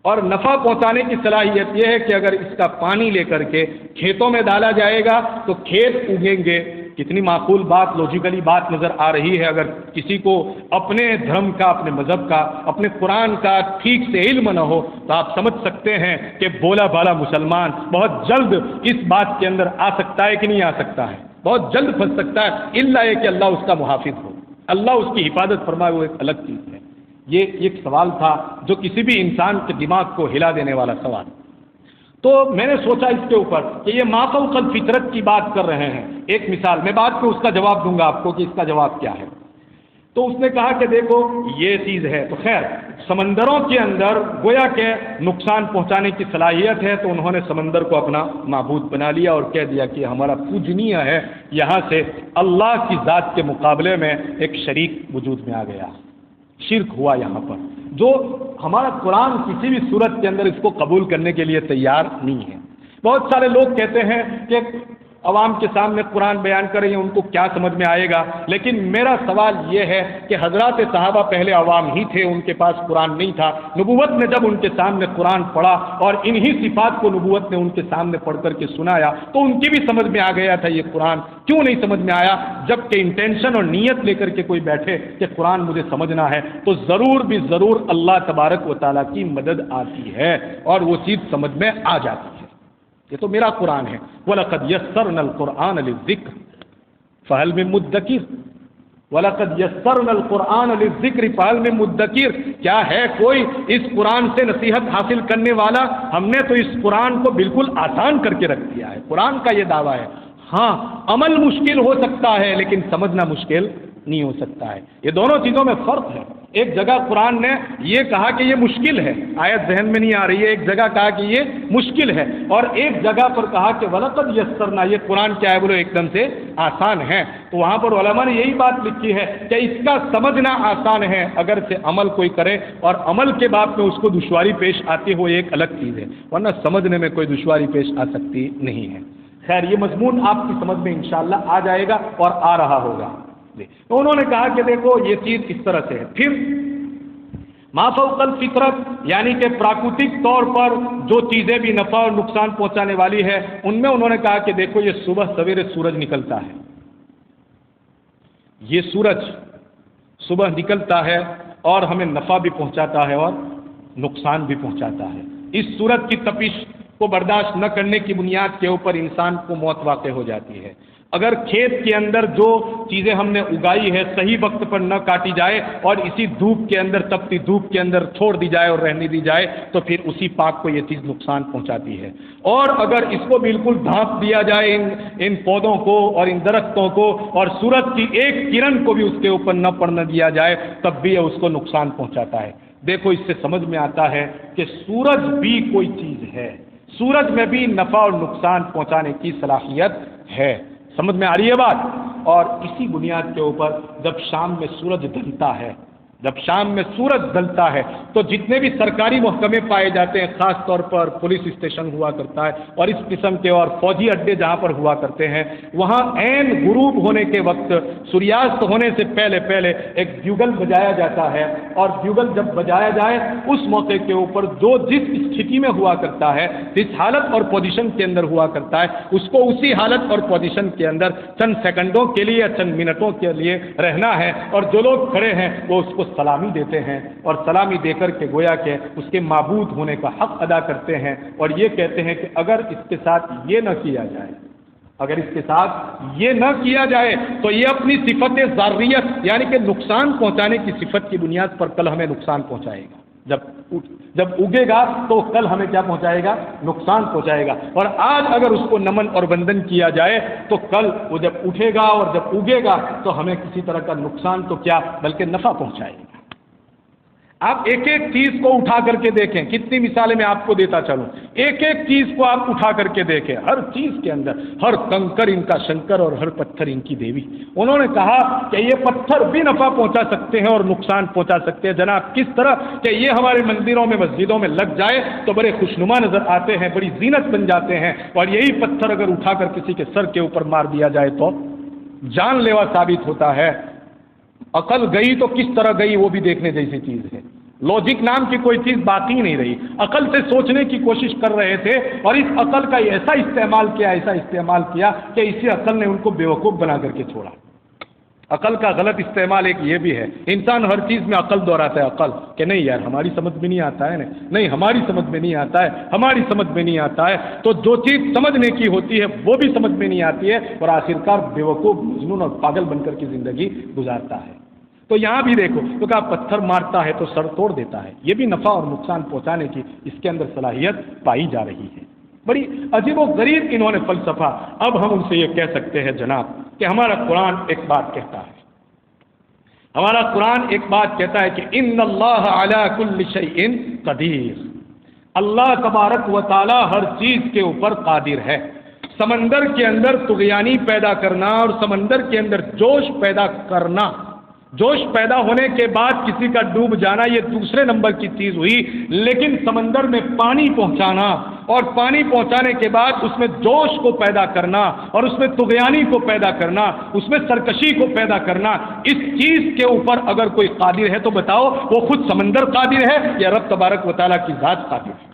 اور نفع پہنچانے کی صلاحیت یہ ہے کہ اگر اس کا پانی لے کر کے کھیتوں میں ڈالا جائے گا تو کھیت اگیں گے۔ کتنی معقول بات، لوجیکلی بات نظر آ رہی ہے۔ اگر کسی کو اپنے دھرم کا، اپنے مذہب کا، اپنے قرآن کا ٹھیک سے علم نہ ہو تو آپ سمجھ سکتے ہیں کہ بولا بالا مسلمان بہت جلد اس بات کے اندر آ سکتا ہے کہ نہیں آ سکتا ہے، بہت جلد پھنس سکتا ہے، الا یہ کہ اللہ اس کا محافظ ہو، اللہ اس کی حفاظت فرمائے، وہ ایک الگ چیز ہے۔ یہ ایک سوال تھا جو کسی بھی انسان کے دماغ کو ہلا دینے والا سوال۔ تو میں نے سوچا اس کے اوپر کہ یہ ما فوق الفطرت کی بات کر رہے ہیں. ایک مثال میں بعد میں اس کا جواب دوں گا آپ کو کہ اس کا جواب کیا ہے. تو اس نے کہا کہ دیکھو یہ چیز ہے. تو خیر سمندروں کے اندر گویا کہ نقصان پہنچانے کی صلاحیت ہے، تو انہوں نے سمندر کو اپنا معبود بنا لیا اور کہہ دیا کہ ہمارا پوجنیہ ہے. یہاں سے اللہ کی ذات کے مقابلے میں ایک شریک وجود میں آ گیا، شرک ہوا یہاں پر، جو ہمارا قرآن کسی بھی صورت کے اندر اس کو قبول کرنے کے لیے تیار نہیں ہے. بہت سارے لوگ کہتے ہیں کہ عوام کے سامنے قرآن بیان کریں گے ان کو کیا سمجھ میں آئے گا، لیکن میرا سوال یہ ہے کہ حضرات صحابہ پہلے عوام ہی تھے، ان کے پاس قرآن نہیں تھا. نبوت نے جب ان کے سامنے قرآن پڑھا اور انہی صفات کو نبوت نے ان کے سامنے پڑھ کر کے سنایا تو ان کی بھی سمجھ میں آ گیا تھا یہ قرآن. کیوں نہیں سمجھ میں آیا؟ جب کہ انٹینشن اور نیت لے کر کے کوئی بیٹھے کہ قرآن مجھے سمجھنا ہے تو ضرور بھی ضرور اللہ تبارک و تعالیٰ کی مدد آتی ہے اور وہ چیز سمجھ میں آ جاتی ہے. یہ تو میرا قرآن ہے. وَلَقَدْ يَسَّرْنَا الْقُرْآنَ لِلذِّكْرِ فَهَلْ مِن مُدَّكِرٍ وَلَقَدْ يَسَّرْنَا الْقُرْآنَ لِلذِّكْرِ فَهَلْ مِن مُدَّكِرٍ. کیا ہے کوئی اس قرآن سے نصیحت حاصل کرنے والا؟ ہم نے تو اس قرآن کو بالکل آسان کر کے رکھ دیا ہے. قرآن کا یہ دعویٰ ہے. ہاں عمل مشکل ہو سکتا ہے لیکن سمجھنا مشکل نہیں ہو سکتا ہے. یہ دونوں چیزوں میں فرق ہے. ایک جگہ قرآن نے یہ کہا کہ یہ مشکل ہے، آیت ذہن میں نہیں آ رہی ہے، ایک جگہ کہا کہ یہ مشکل ہے، اور ایک جگہ پر کہا کہ وَلَقَدْ يَسَّرْنَا، یہ قرآن کیا ہے بولو ایک دم سے آسان ہے. تو وہاں پر علماء نے یہی بات لکھی ہے کہ اس کا سمجھنا آسان ہے، اگر سے عمل کوئی کرے اور عمل کے بعد میں اس کو دشواری پیش آتی ہو ایک الگ چیز ہے، ورنہ سمجھنے میں کوئی دشواری پیش آ سکتی نہیں ہے. خیر یہ مضمون آپ کی سمجھ میں انشاءاللہ آ جائے گا اور آ رہا ہوگا. تو انہوں نے کہا کہ دیکھو یہ چیز اس طرح سے ہے. پھر ما فوق الفطرت یعنی کہ پراکرتک طور پر جو چیزیں بھی نفع اور نقصان پہنچانے والی ہے ان میں انہوں نے کہا کہ دیکھو یہ صبح سویرے سورج نکلتا ہے، یہ سورج صبح نکلتا ہے اور ہمیں نفع بھی پہنچاتا ہے اور نقصان بھی پہنچاتا ہے. اس سورج کی تپش کو برداشت نہ کرنے کی بنیاد کے اوپر انسان کو موت واقع ہو جاتی ہے. اگر کھیت کے اندر جو چیزیں ہم نے اگائی ہے صحیح وقت پر نہ کاٹی جائے اور اسی دھوپ کے اندر، تپتی دھوپ کے اندر چھوڑ دی جائے اور رہنے دی جائے تو پھر اسی پاک کو یہ چیز نقصان پہنچاتی ہے. اور اگر اس کو بالکل ڈھانپ دیا جائے ان پودوں کو اور ان درختوں کو اور سورج کی ایک کرن کو بھی اس کے اوپر نہ پڑنے دیا جائے تب بھی اس کو نقصان پہنچاتا ہے. دیکھو اس سے سمجھ میں آتا ہے کہ سورج بھی کوئی چیز ہے، سورج میں بھی نفع اور نقصان پہنچانے کی صلاحیت ہے. سمجھ میں آ رہی ہے بات؟ اور اسی بنیاد کے اوپر جب شام میں سورج ڈھلتا ہے، جب شام میں سورج ڈھلتا ہے تو جتنے بھی سرکاری محکمے پائے جاتے ہیں، خاص طور پر پولیس اسٹیشن ہوا کرتا ہے اور اس قسم کے اور فوجی اڈے جہاں پر ہوا کرتے ہیں، وہاں عین غروب ہونے کے وقت سوریاست ہونے سے پہلے پہلے ایک بیوگل بجایا جاتا ہے، اور بیوگل جب بجایا جائے اس موقع کے اوپر جو جس استھتی میں ہوا کرتا ہے، جس حالت اور پوزیشن کے اندر ہوا کرتا ہے، اس کو اسی حالت اور پوزیشن کے اندر چند سیکنڈوں کے لیے، چند منٹوں کے لیے رہنا ہے، اور جو لوگ کھڑے ہیں وہ اس کو سلامی دیتے ہیں اور سلامی دے کر کے گویا کہ اس کے معبود ہونے کا حق ادا کرتے ہیں اور یہ کہتے ہیں کہ اگر اس کے ساتھ یہ نہ کیا جائے، اگر اس کے ساتھ یہ نہ کیا جائے تو یہ اپنی صفت ذاریت یعنی کہ نقصان پہنچانے کی صفت کی بنیاد پر کل ہمیں نقصان پہنچائے گا. جب اگے گا تو کل ہمیں کیا پہنچائے گا؟ نقصان پہنچائے گا. اور آج اگر اس کو نمن اور وندن کیا جائے تو کل وہ جب اٹھے گا اور جب اگے گا تو ہمیں کسی طرح کا نقصان تو کیا بلکہ نفع پہنچائے گا. آپ ایک ایک چیز کو اٹھا کر کے دیکھیں، کتنی مثالیں میں آپ کو دیتا چلوں، ایک ایک چیز کو آپ اٹھا کر کے دیکھیں، ہر چیز کے اندر ہر کنکر ان کا شنکر اور ہر پتھر ان کی دیوی. انہوں نے کہا کہ یہ پتھر بھی نفع پہنچا سکتے ہیں اور نقصان پہنچا سکتے ہیں. جناب کس طرح کہ یہ ہمارے مندروں میں مسجدوں میں لگ جائے تو بڑے خوشنما نظر آتے ہیں، بڑی زینت بن جاتے ہیں، اور یہی پتھر اگر اٹھا کر کسی کے سر کے اوپر مار دیا جائے تو جان لیوا ثابت ہوتا ہے. عقل گئی تو کس طرح گئی وہ بھی دیکھنے جیسی چیز ہے. لوجک نام کی کوئی چیز باقی نہیں رہی. عقل سے سوچنے کی کوشش کر رہے تھے اور اس عقل کا ایسا استعمال کیا کہ اسی عقل نے ان کو بیوقوف بنا کر کے چھوڑا. عقل کا غلط استعمال ایک یہ بھی ہے، انسان ہر چیز میں عقل دہراتا ہے، عقل کہ نہیں یار ہماری سمجھ میں نہیں آتا ہے، نہیں ہماری سمجھ میں نہیں آتا ہے، ہماری سمجھ میں نہیں آتا ہے. تو جو چیز سمجھنے کی ہوتی ہے وہ بھی سمجھ میں نہیں آتی ہے اور آخرکار بیوقوف، مجنون اور پاگل بن کر کی زندگی گزارتا ہے. تو یہاں بھی دیکھو تو کہا پتھر مارتا ہے تو سر توڑ دیتا ہے. یہ بھی نفع اور نقصان پہنچانے کی اس کے اندر صلاحیت پائی جا رہی ہے. بڑی عجیب و غریب انہوں نے فلسفہ. اب ہم ان سے یہ کہہ سکتے ہیں جناب کہ ہمارا قرآن ایک بات کہتا ہے، ہمارا قرآن ایک بات کہتا ہے کہ ان اللہ علی کل شیء قدیر، اللہ تبارک و تعالی ہر چیز کے اوپر قادر ہے. سمندر کے اندر طغیانی پیدا کرنا اور سمندر کے اندر جوش پیدا کرنا، جوش پیدا ہونے کے بعد کسی کا ڈوب جانا یہ دوسرے نمبر کی چیز ہوئی، لیکن سمندر میں پانی پہنچانا اور پانی پہنچانے کے بعد اس میں جوش کو پیدا کرنا اور اس میں طغیانی کو پیدا کرنا، اس میں سرکشی کو پیدا کرنا، اس چیز کے اوپر اگر کوئی قادر ہے تو بتاؤ وہ خود سمندر قادر ہے یا رب تبارک و تعالیٰ کی ذات قادر ہے؟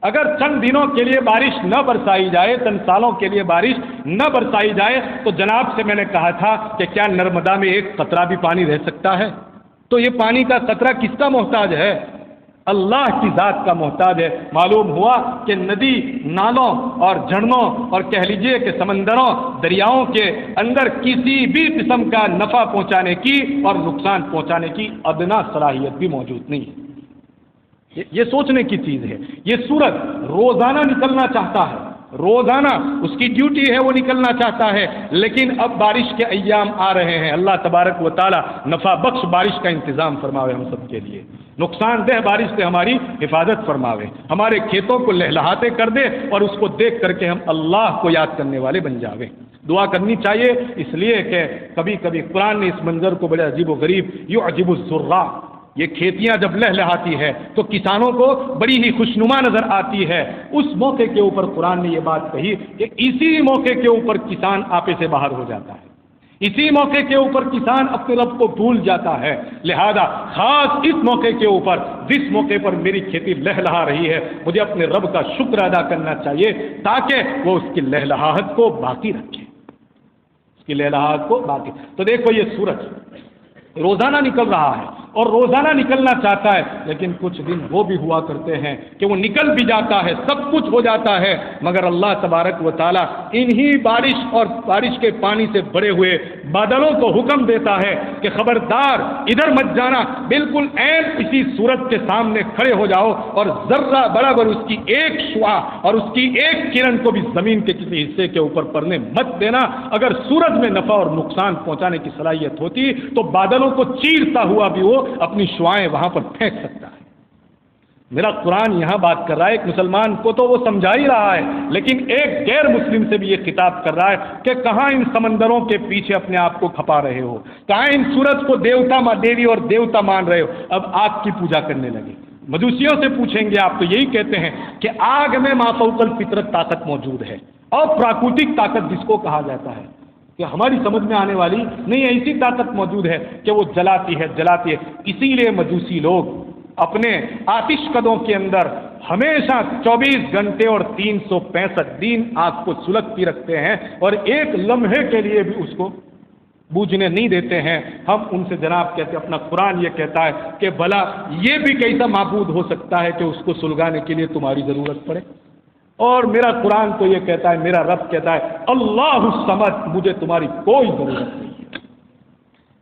اگر چند دنوں کے لیے بارش نہ برسائی جائے، چند سالوں کے لیے بارش نہ برسائی جائے تو جناب سے میں نے کہا تھا کہ کیا نرمدا میں ایک قطرہ بھی پانی رہ سکتا ہے؟ تو یہ پانی کا قطرہ کس کا محتاج ہے؟ اللہ کی ذات کا محتاج ہے. معلوم ہوا کہ ندی نالوں اور جھرنوں اور کہہ لیجیے کہ سمندروں دریاؤں کے اندر کسی بھی قسم کا نفع پہنچانے کی اور نقصان پہنچانے کی ادنا صلاحیت بھی موجود نہیں ہے. یہ سوچنے کی چیز ہے. یہ سورج روزانہ نکلنا چاہتا ہے، روزانہ اس کی ڈیوٹی ہے، وہ نکلنا چاہتا ہے، لیکن اب بارش کے ایام آ رہے ہیں. اللہ تبارک و تعالی نفع بخش بارش کا انتظام فرماوے ہم سب کے لیے، نقصان دہ بارش سے ہماری حفاظت فرماوے، ہمارے کھیتوں کو لہلہاتے کر دے اور اس کو دیکھ کر کے ہم اللہ کو یاد کرنے والے بن جاویں. دعا کرنی چاہیے، اس لیے کہ کبھی کبھی قرآن نے اس منظر کو بڑے عجیب و غریب یعجب الزراء، یہ کھیتیاں جب لہلہاتی ہے تو کسانوں کو بڑی ہی خوشنما نظر آتی ہے. اس موقع کے اوپر قرآن نے یہ بات کہی کہ اسی موقع کے اوپر کسان آپے سے باہر ہو جاتا ہے، اسی موقع کے اوپر کسان اپنے رب کو بھول جاتا ہے. لہذا خاص اس موقع کے اوپر، جس موقع پر میری کھیتی لہلہا رہی ہے، مجھے اپنے رب کا شکر ادا کرنا چاہیے تاکہ وہ اس کی لہلہاہٹ کو باقی رکھے، اس کی لہلہاہٹ کو باقی. تو دیکھو یہ سورج روزانہ نکل رہا ہے اور روزانہ نکلنا چاہتا ہے، لیکن کچھ دن وہ بھی ہوا کرتے ہیں کہ وہ نکل بھی جاتا ہے، سب کچھ ہو جاتا ہے، مگر اللہ تبارک و تعالیٰ انہی بارش اور بارش کے پانی سے بھرے ہوئے بادلوں کو حکم دیتا ہے کہ خبردار ادھر مت جانا، بالکل عین اسی سورج کے سامنے کھڑے ہو جاؤ اور ذرہ برابر اس کی ایک شعاع اور اس کی ایک کرن کو بھی زمین کے کسی حصے کے اوپر پڑنے مت دینا. اگر سورج میں نفع اور نقصان پہنچانے کی صلاحیت ہوتی تو بادلوں کو چیرتا ہوا بھی وہ اپنی شعائیں وہاں پر پھینک سکتا ہے. میرا قرآن یہاں بات کر رہا ہے، ایک مسلمان کو تو وہ سمجھا ہی رہا ہے، لیکن ایک غیر مسلم سے بھی یہ خطاب کر رہا ہے کہ کہاں ان سمندروں کے پیچھے اپنے آپ کو کھپا رہے ہو، کہاں ان سورج کو دیوی اور دیوتا مان رہے ہو، اب آگ کی پوجا کرنے لگے. مجوسیوں سے پوچھیں گے آپ تو یہی کہتے ہیں کہ آگ میں ما فوق الفطرت طاقت موجود ہے، اور پراکرتک طاقت جس کو کہا جاتا ہے کہ ہماری سمجھ میں آنے والی نہیں ہے، ایسی طاقت موجود ہے کہ وہ جلاتی ہے. اسی لیے مجوسی لوگ اپنے آتش قدوں کے اندر ہمیشہ 24 گھنٹے اور 365 دن آگ کو سلگتی رکھتے ہیں اور ایک لمحے کے لیے بھی اس کو بوجھنے نہیں دیتے ہیں. ہم ان سے جناب کہتے ہیں، اپنا قرآن یہ کہتا ہے کہ بھلا یہ بھی کیسا معبود ہو سکتا ہے کہ اس کو سلگانے کے لیے تمہاری ضرورت پڑے؟ اور میرا قرآن تو یہ کہتا ہے، میرا رب کہتا ہے اللہ الصمد، مجھے تمہاری کوئی ضرورت نہیں ہے.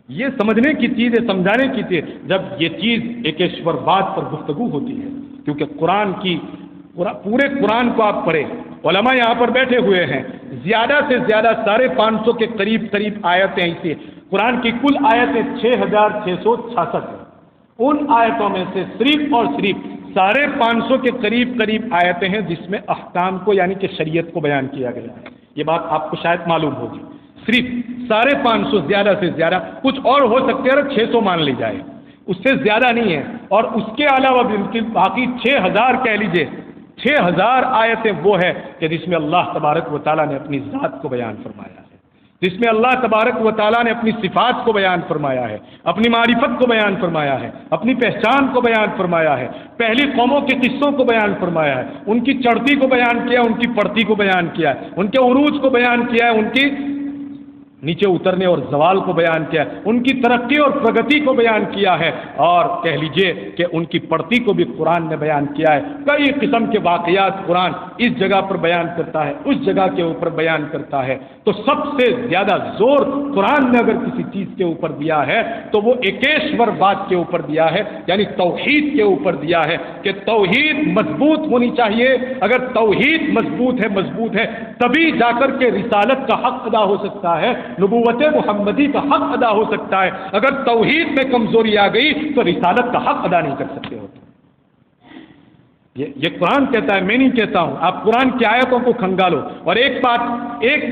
یہ سمجھنے کی چیز ہے، سمجھانے کی چیز. جب یہ چیز ایکیشور بات پر گفتگو ہوتی ہے، کیونکہ قرآن کی پورے قرآن کو آپ پڑھیں، علماء یہاں پر بیٹھے ہوئے ہیں، زیادہ سے زیادہ 550 کے قریب آیتیں ایسی. قرآن کی کل آیتیں 6666 ہیں. ان آیتوں میں سے صرف اور صرف 550 کے قریب آیتیں ہیں جس میں احکام کو یعنی کہ شریعت کو بیان کیا گیا ہے. یہ بات آپ کو شاید معلوم ہوگی. صرف 550 زیادہ سے زیادہ، کچھ اور ہو سکتے ہیں، 600 مان لی جائے، اس سے زیادہ نہیں ہے. اور اس کے علاوہ بالکل باقی 6000 کہہ لیجئے، 6000 آیتیں وہ ہے کہ جس میں اللہ تبارک و تعالیٰ نے اپنی ذات کو بیان فرمایا ہے، جس میں اللہ تبارک و تعالیٰ نے اپنی صفات کو بیان فرمایا ہے، اپنی معرفت کو بیان فرمایا ہے، اپنی پہچان کو بیان فرمایا ہے، پہلی قوموں کے قصوں کو بیان فرمایا ہے، ان کی چڑھتی کو بیان کیا، ان کی پڑتی کو بیان کیا ہے، ان کے عروج کو بیان کیا ہے، ان کی نیچے اترنے اور زوال کو بیان کیا ہے، ان کی ترقی اور پرگتی کو بیان کیا ہے، اور کہہ لیجئے کہ ان کی پڑتی کو بھی قرآن نے بیان کیا ہے۔ کئی قسم کے واقعات قرآن اس جگہ پر بیان کرتا ہے، اس جگہ کے اوپر بیان کرتا ہے۔ تو سب سے زیادہ زور قرآن نے اگر کسی چیز کے اوپر دیا ہے تو وہ ایکیشور بات کے اوپر دیا ہے، یعنی توحید کے اوپر دیا ہے کہ توحید مضبوط ہونی چاہیے۔ اگر توحید مضبوط ہے تبھی جا کر کے رسالت کا حق ادا ہو سکتا ہے، نبوت محمدی کا حق ادا ہو سکتا ہے۔ اگر توحید میں کمزوری آ گئی تو رسالت کا حق ادا نہیں کر سکتے ہوتے۔ یہ قرآن کہتا ہے، میں نہیں کہتا ہوں۔ آپ قرآن کی آیتوں کو کھنگالو، اور ایک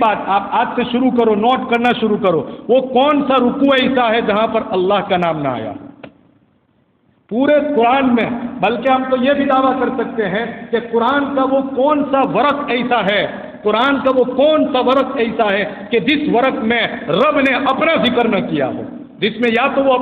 بات آپ آج سے شروع کرو، نوٹ کرنا شروع کرو، وہ کون سا رکوع ایسا ہے جہاں پر اللہ کا نام نہ آیا پورے قرآن میں؟ بلکہ ہم تو یہ بھی دعویٰ کر سکتے ہیں کہ قرآن کا وہ کون سا ورق ایسا ہے، قرآن کا وہ کون سا ورق ایسا ہے کہ جس ورق میں رب نے اپنا ذکر نہ کیا ہو، جس میں یا تو وہ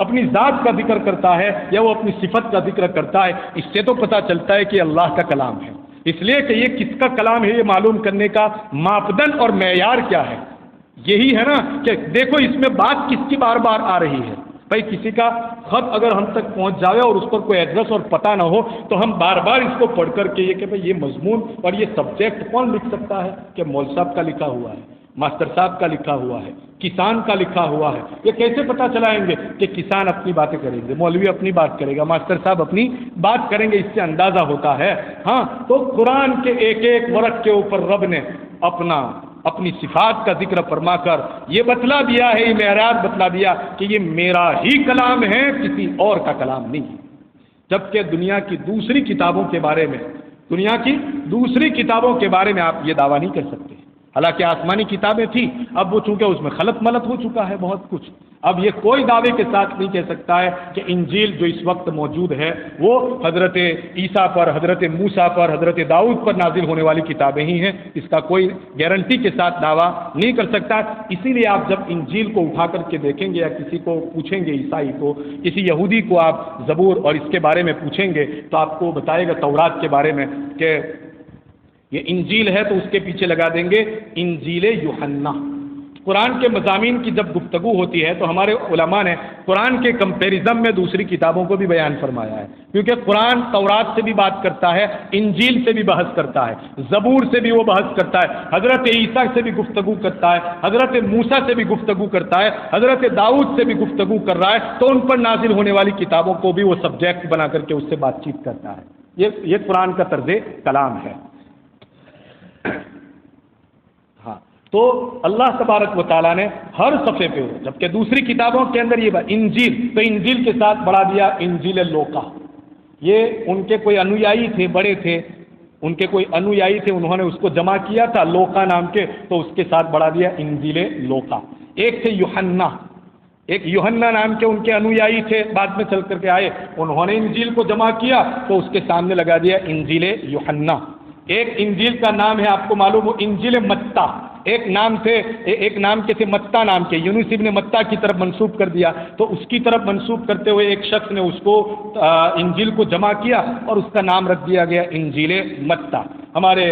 اپنی ذات کا ذکر کرتا ہے یا وہ اپنی صفت کا ذکر کرتا ہے۔ اس سے تو پتہ چلتا ہے کہ اللہ کا کلام ہے۔ اس لیے کہ یہ کس کا کلام ہے یہ معلوم کرنے کا ماپدند اور معیار کیا ہے؟ یہی ہے نا کہ دیکھو اس میں بات کس کی بار بار آ رہی ہے۔ بھائی کسی کا خط اگر ہم تک پہنچ جائے اور اس پر کوئی ایڈریس اور پتہ نہ ہو تو ہم بار بار اس کو پڑھ کر کے یہ کہ بھائی یہ مضمون اور یہ سبجیکٹ کون لکھ سکتا ہے؟ کہ مول صاحب کا لکھا ہوا ہے، ماسٹر صاحب کا لکھا ہوا ہے، کسان کا لکھا ہوا ہے۔ یہ کیسے پتہ چلائیں گے کہ کسان اپنی باتیں کریں گے، مولوی اپنی بات کرے گا، ماسٹر صاحب اپنی بات کریں گے؟ اس سے اندازہ ہوتا ہے۔ ہاں، تو قرآن کے ایک ایک ورق کے اوپر رب نے اپنی صفات کا ذکر فرما کر یہ بتلا دیا ہے، یہ معیار بتلا دیا کہ یہ میرا ہی کلام ہے، کسی اور کا کلام نہیں ہے۔ جبکہ دنیا کی دوسری کتابوں کے بارے میں آپ یہ دعویٰ نہیں کر سکتے۔ حالانکہ آسمانی کتابیں تھیں، اب وہ چونکہ اس میں خلط ملط ہو چکا ہے بہت کچھ، اب یہ کوئی دعوے کے ساتھ نہیں کہہ سکتا ہے کہ انجیل جو اس وقت موجود ہے وہ حضرت عیسیٰ پر، حضرت موسیٰ پر، حضرت داؤد پر نازل ہونے والی کتابیں ہی ہیں۔ اس کا کوئی گارنٹی کے ساتھ دعویٰ نہیں کر سکتا۔ اسی لیے آپ جب انجیل کو اٹھا کر کے دیکھیں گے یا کسی کو پوچھیں گے، عیسائی کو، کسی یہودی کو آپ زبور اور اس کے بارے میں پوچھیں گے تو آپ کو بتائے گا تورات کے بارے میں کہ یہ انجیل ہے تو اس کے پیچھے لگا دیں گے انجیل یوحنا۔ قرآن کے مضامین کی جب گفتگو ہوتی ہے تو ہمارے علماء نے قرآن کے کمپیریزن میں دوسری کتابوں کو بھی بیان فرمایا ہے، کیونکہ قرآن تورات سے بھی بات کرتا ہے، انجیل سے بھی بحث کرتا ہے، زبور سے بھی وہ بحث کرتا ہے، حضرت عیسیٰ سے بھی گفتگو کرتا ہے، حضرت موسیٰ سے بھی گفتگو کرتا ہے، حضرت داؤد سے بھی گفتگو کر رہا ہے، تو ان پر نازل ہونے والی کتابوں کو بھی وہ سبجیکٹ بنا کر کے اس سے بات چیت کرتا ہے۔ یہ قرآن کا طرز کلام ہے۔ ہاں، تو اللہ تبارک و تعالیٰ نے ہر صفحے پہ، جبکہ دوسری کتابوں کے اندر یہ انجیل، تو انجیل کے ساتھ بڑھا دیا انجیل لوکا۔ یہ ان کے کوئی انویائی تھے، بڑے تھے، ان کے کوئی انویائی تھے، انہوں نے اس کو جمع کیا تھا لوکا نام کے، تو اس کے ساتھ بڑھا دیا انجیل لوکا۔ ایک تھے یوحنا، ایک یوحنا نام کے ان کے انویائی تھے، بعد میں چل کر کے آئے، انہوں نے انجیل کو جمع کیا تو اس کے سامنے لگا دیا انجیل یوحنا۔ ایک انجیل کا نام ہے، آپ کو معلوم ہو، انجیل متی۔ ایک نام کے تھے متی نام کے، یونس ابن متی کی طرف منسوب کر دیا، تو اس کی طرف منسوب کرتے ہوئے ایک شخص نے اس کو انجیل کو جمع کیا اور اس کا نام رکھ دیا گیا انجیل متی۔ ہمارے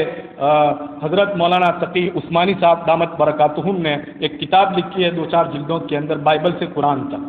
حضرت مولانا تقی عثمانی صاحب دامت برکاتہم نے ایک کتاب لکھی ہے 2-4 جلدوں کے اندر، بائبل سے قرآن تک۔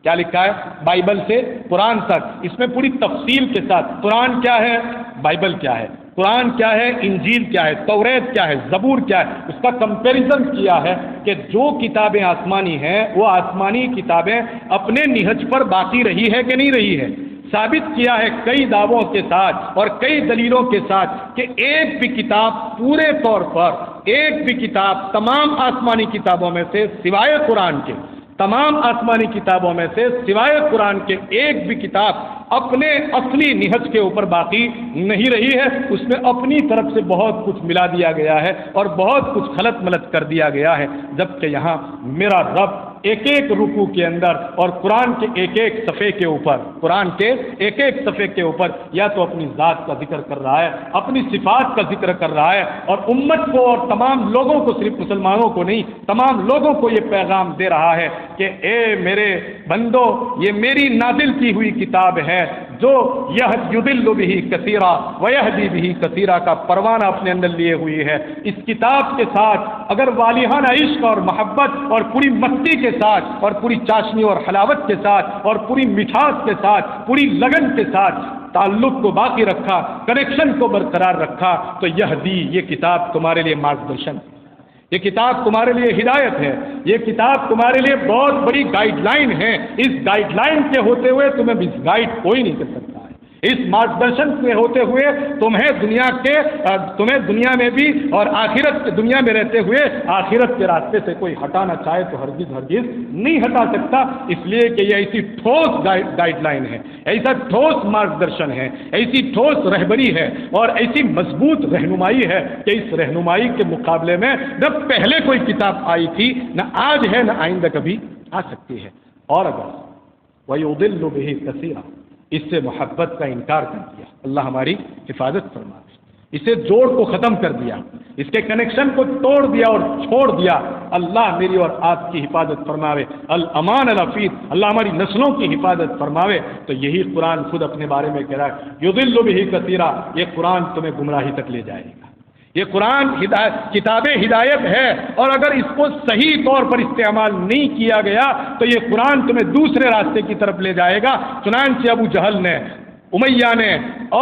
کیا لکھا ہے؟ بائبل سے قرآن تک۔ اس میں پوری تفصیل کے ساتھ قرآن کیا ہے، بائبل کیا ہے، قرآن کیا ہے، انجیل کیا ہے، توریت کیا ہے، زبور کیا ہے، اس کا کمپیریزن کیا ہے کہ جو کتابیں آسمانی ہیں وہ آسمانی کتابیں اپنے نہج پر باقی رہی ہے کہ نہیں رہی ہے۔ ثابت کیا ہے کئی دعووں کے ساتھ اور کئی دلیلوں کے ساتھ کہ ایک بھی کتاب پورے طور پر، ایک بھی کتاب تمام آسمانی کتابوں میں سے سوائے قرآن کے، تمام آسمانی کتابوں میں سے سوائے قرآن کے ایک بھی کتاب اپنے اصلی نہج کے اوپر باقی نہیں رہی ہے۔ اس میں اپنی طرف سے بہت کچھ ملا دیا گیا ہے اور بہت کچھ خلط ملط کر دیا گیا ہے، جبکہ یہاں میرا رب ایک ایک رکوع کے اندر اور قرآن کے ایک ایک صفحے کے اوپر، قرآن کے ایک ایک صفحے کے اوپر یا تو اپنی ذات کا ذکر کر رہا ہے، اپنی صفات کا ذکر کر رہا ہے، اور امت کو اور تمام لوگوں کو، صرف مسلمانوں کو نہیں، تمام لوگوں کو یہ پیغام دے رہا ہے کہ اے میرے بندو، یہ میری نازل کی ہوئی کتاب ہے، جو یضل بہ کثیرا ویہدی بہ کثیرا کا پروانہ اپنے اندر لیے ہوئی ہے. اس کتاب کے ساتھ اگر والہانہ عشق اور محبت اور پوری مستی کے ساتھ اور پوری چاشنی اور حلاوت کے ساتھ اور پوری مٹھاس کے ساتھ پوری لگن کے ساتھ تعلق کو باقی رکھا، کنیکشن کو برقرار رکھا، تو یہ کتاب تمہارے لیے مارگدرشن ہے، یہ کتاب تمہارے لیے ہدایت ہے، یہ کتاب تمہارے لیے بہت بڑی گائیڈ لائن ہے. اس گائیڈ لائن کے ہوتے ہوئے تمہیں مس گائیڈ کوئی نہیں کر سکتا ہے. اس مارگدرشن کے ہوتے ہوئے تمہیں دنیا میں بھی اور آخرت دنیا میں رہتے ہوئے آخرت کے راستے سے کوئی ہٹانا چاہے تو ہرگز نہیں ہٹا سکتا، اس لیے کہ یہ ایسی ٹھوس گائیڈ لائن ہے، ایسا ٹھوس مارگدرشن ہے، ایسی ٹھوس رہبری ہے اور ایسی مضبوط رہنمائی ہے کہ اس رہنمائی کے مقابلے میں نہ پہلے کوئی کتاب آئی تھی، نہ آج ہے، نہ آئندہ کبھی آ سکتی ہے. اور اگر وَيُضِلُّ بِهِ كَثِيرًا اس سے محبت کا انکار کر دیا، اللہ ہماری حفاظت فرما، اسے جوڑ کو ختم کر دیا، اس کے کنیکشن کو توڑ دیا اور چھوڑ دیا، اللہ میری اور آپ کی حفاظت فرماوے. الامان الحفیظ، اللہ ہماری نسلوں کی حفاظت فرماوے. تو یہی قرآن خود اپنے بارے میں کہہ رہا ہے یضل بہ کثیرا، یہ قرآن تمہیں گمراہی تک لے جائے گا. یہ قرآن کتاب ہدایت ہے، اور اگر اس کو صحیح طور پر استعمال نہیں کیا گیا تو یہ قرآن تمہیں دوسرے راستے کی طرف لے جائے گا. چنانچہ ابو جہل نے، امیہ نے،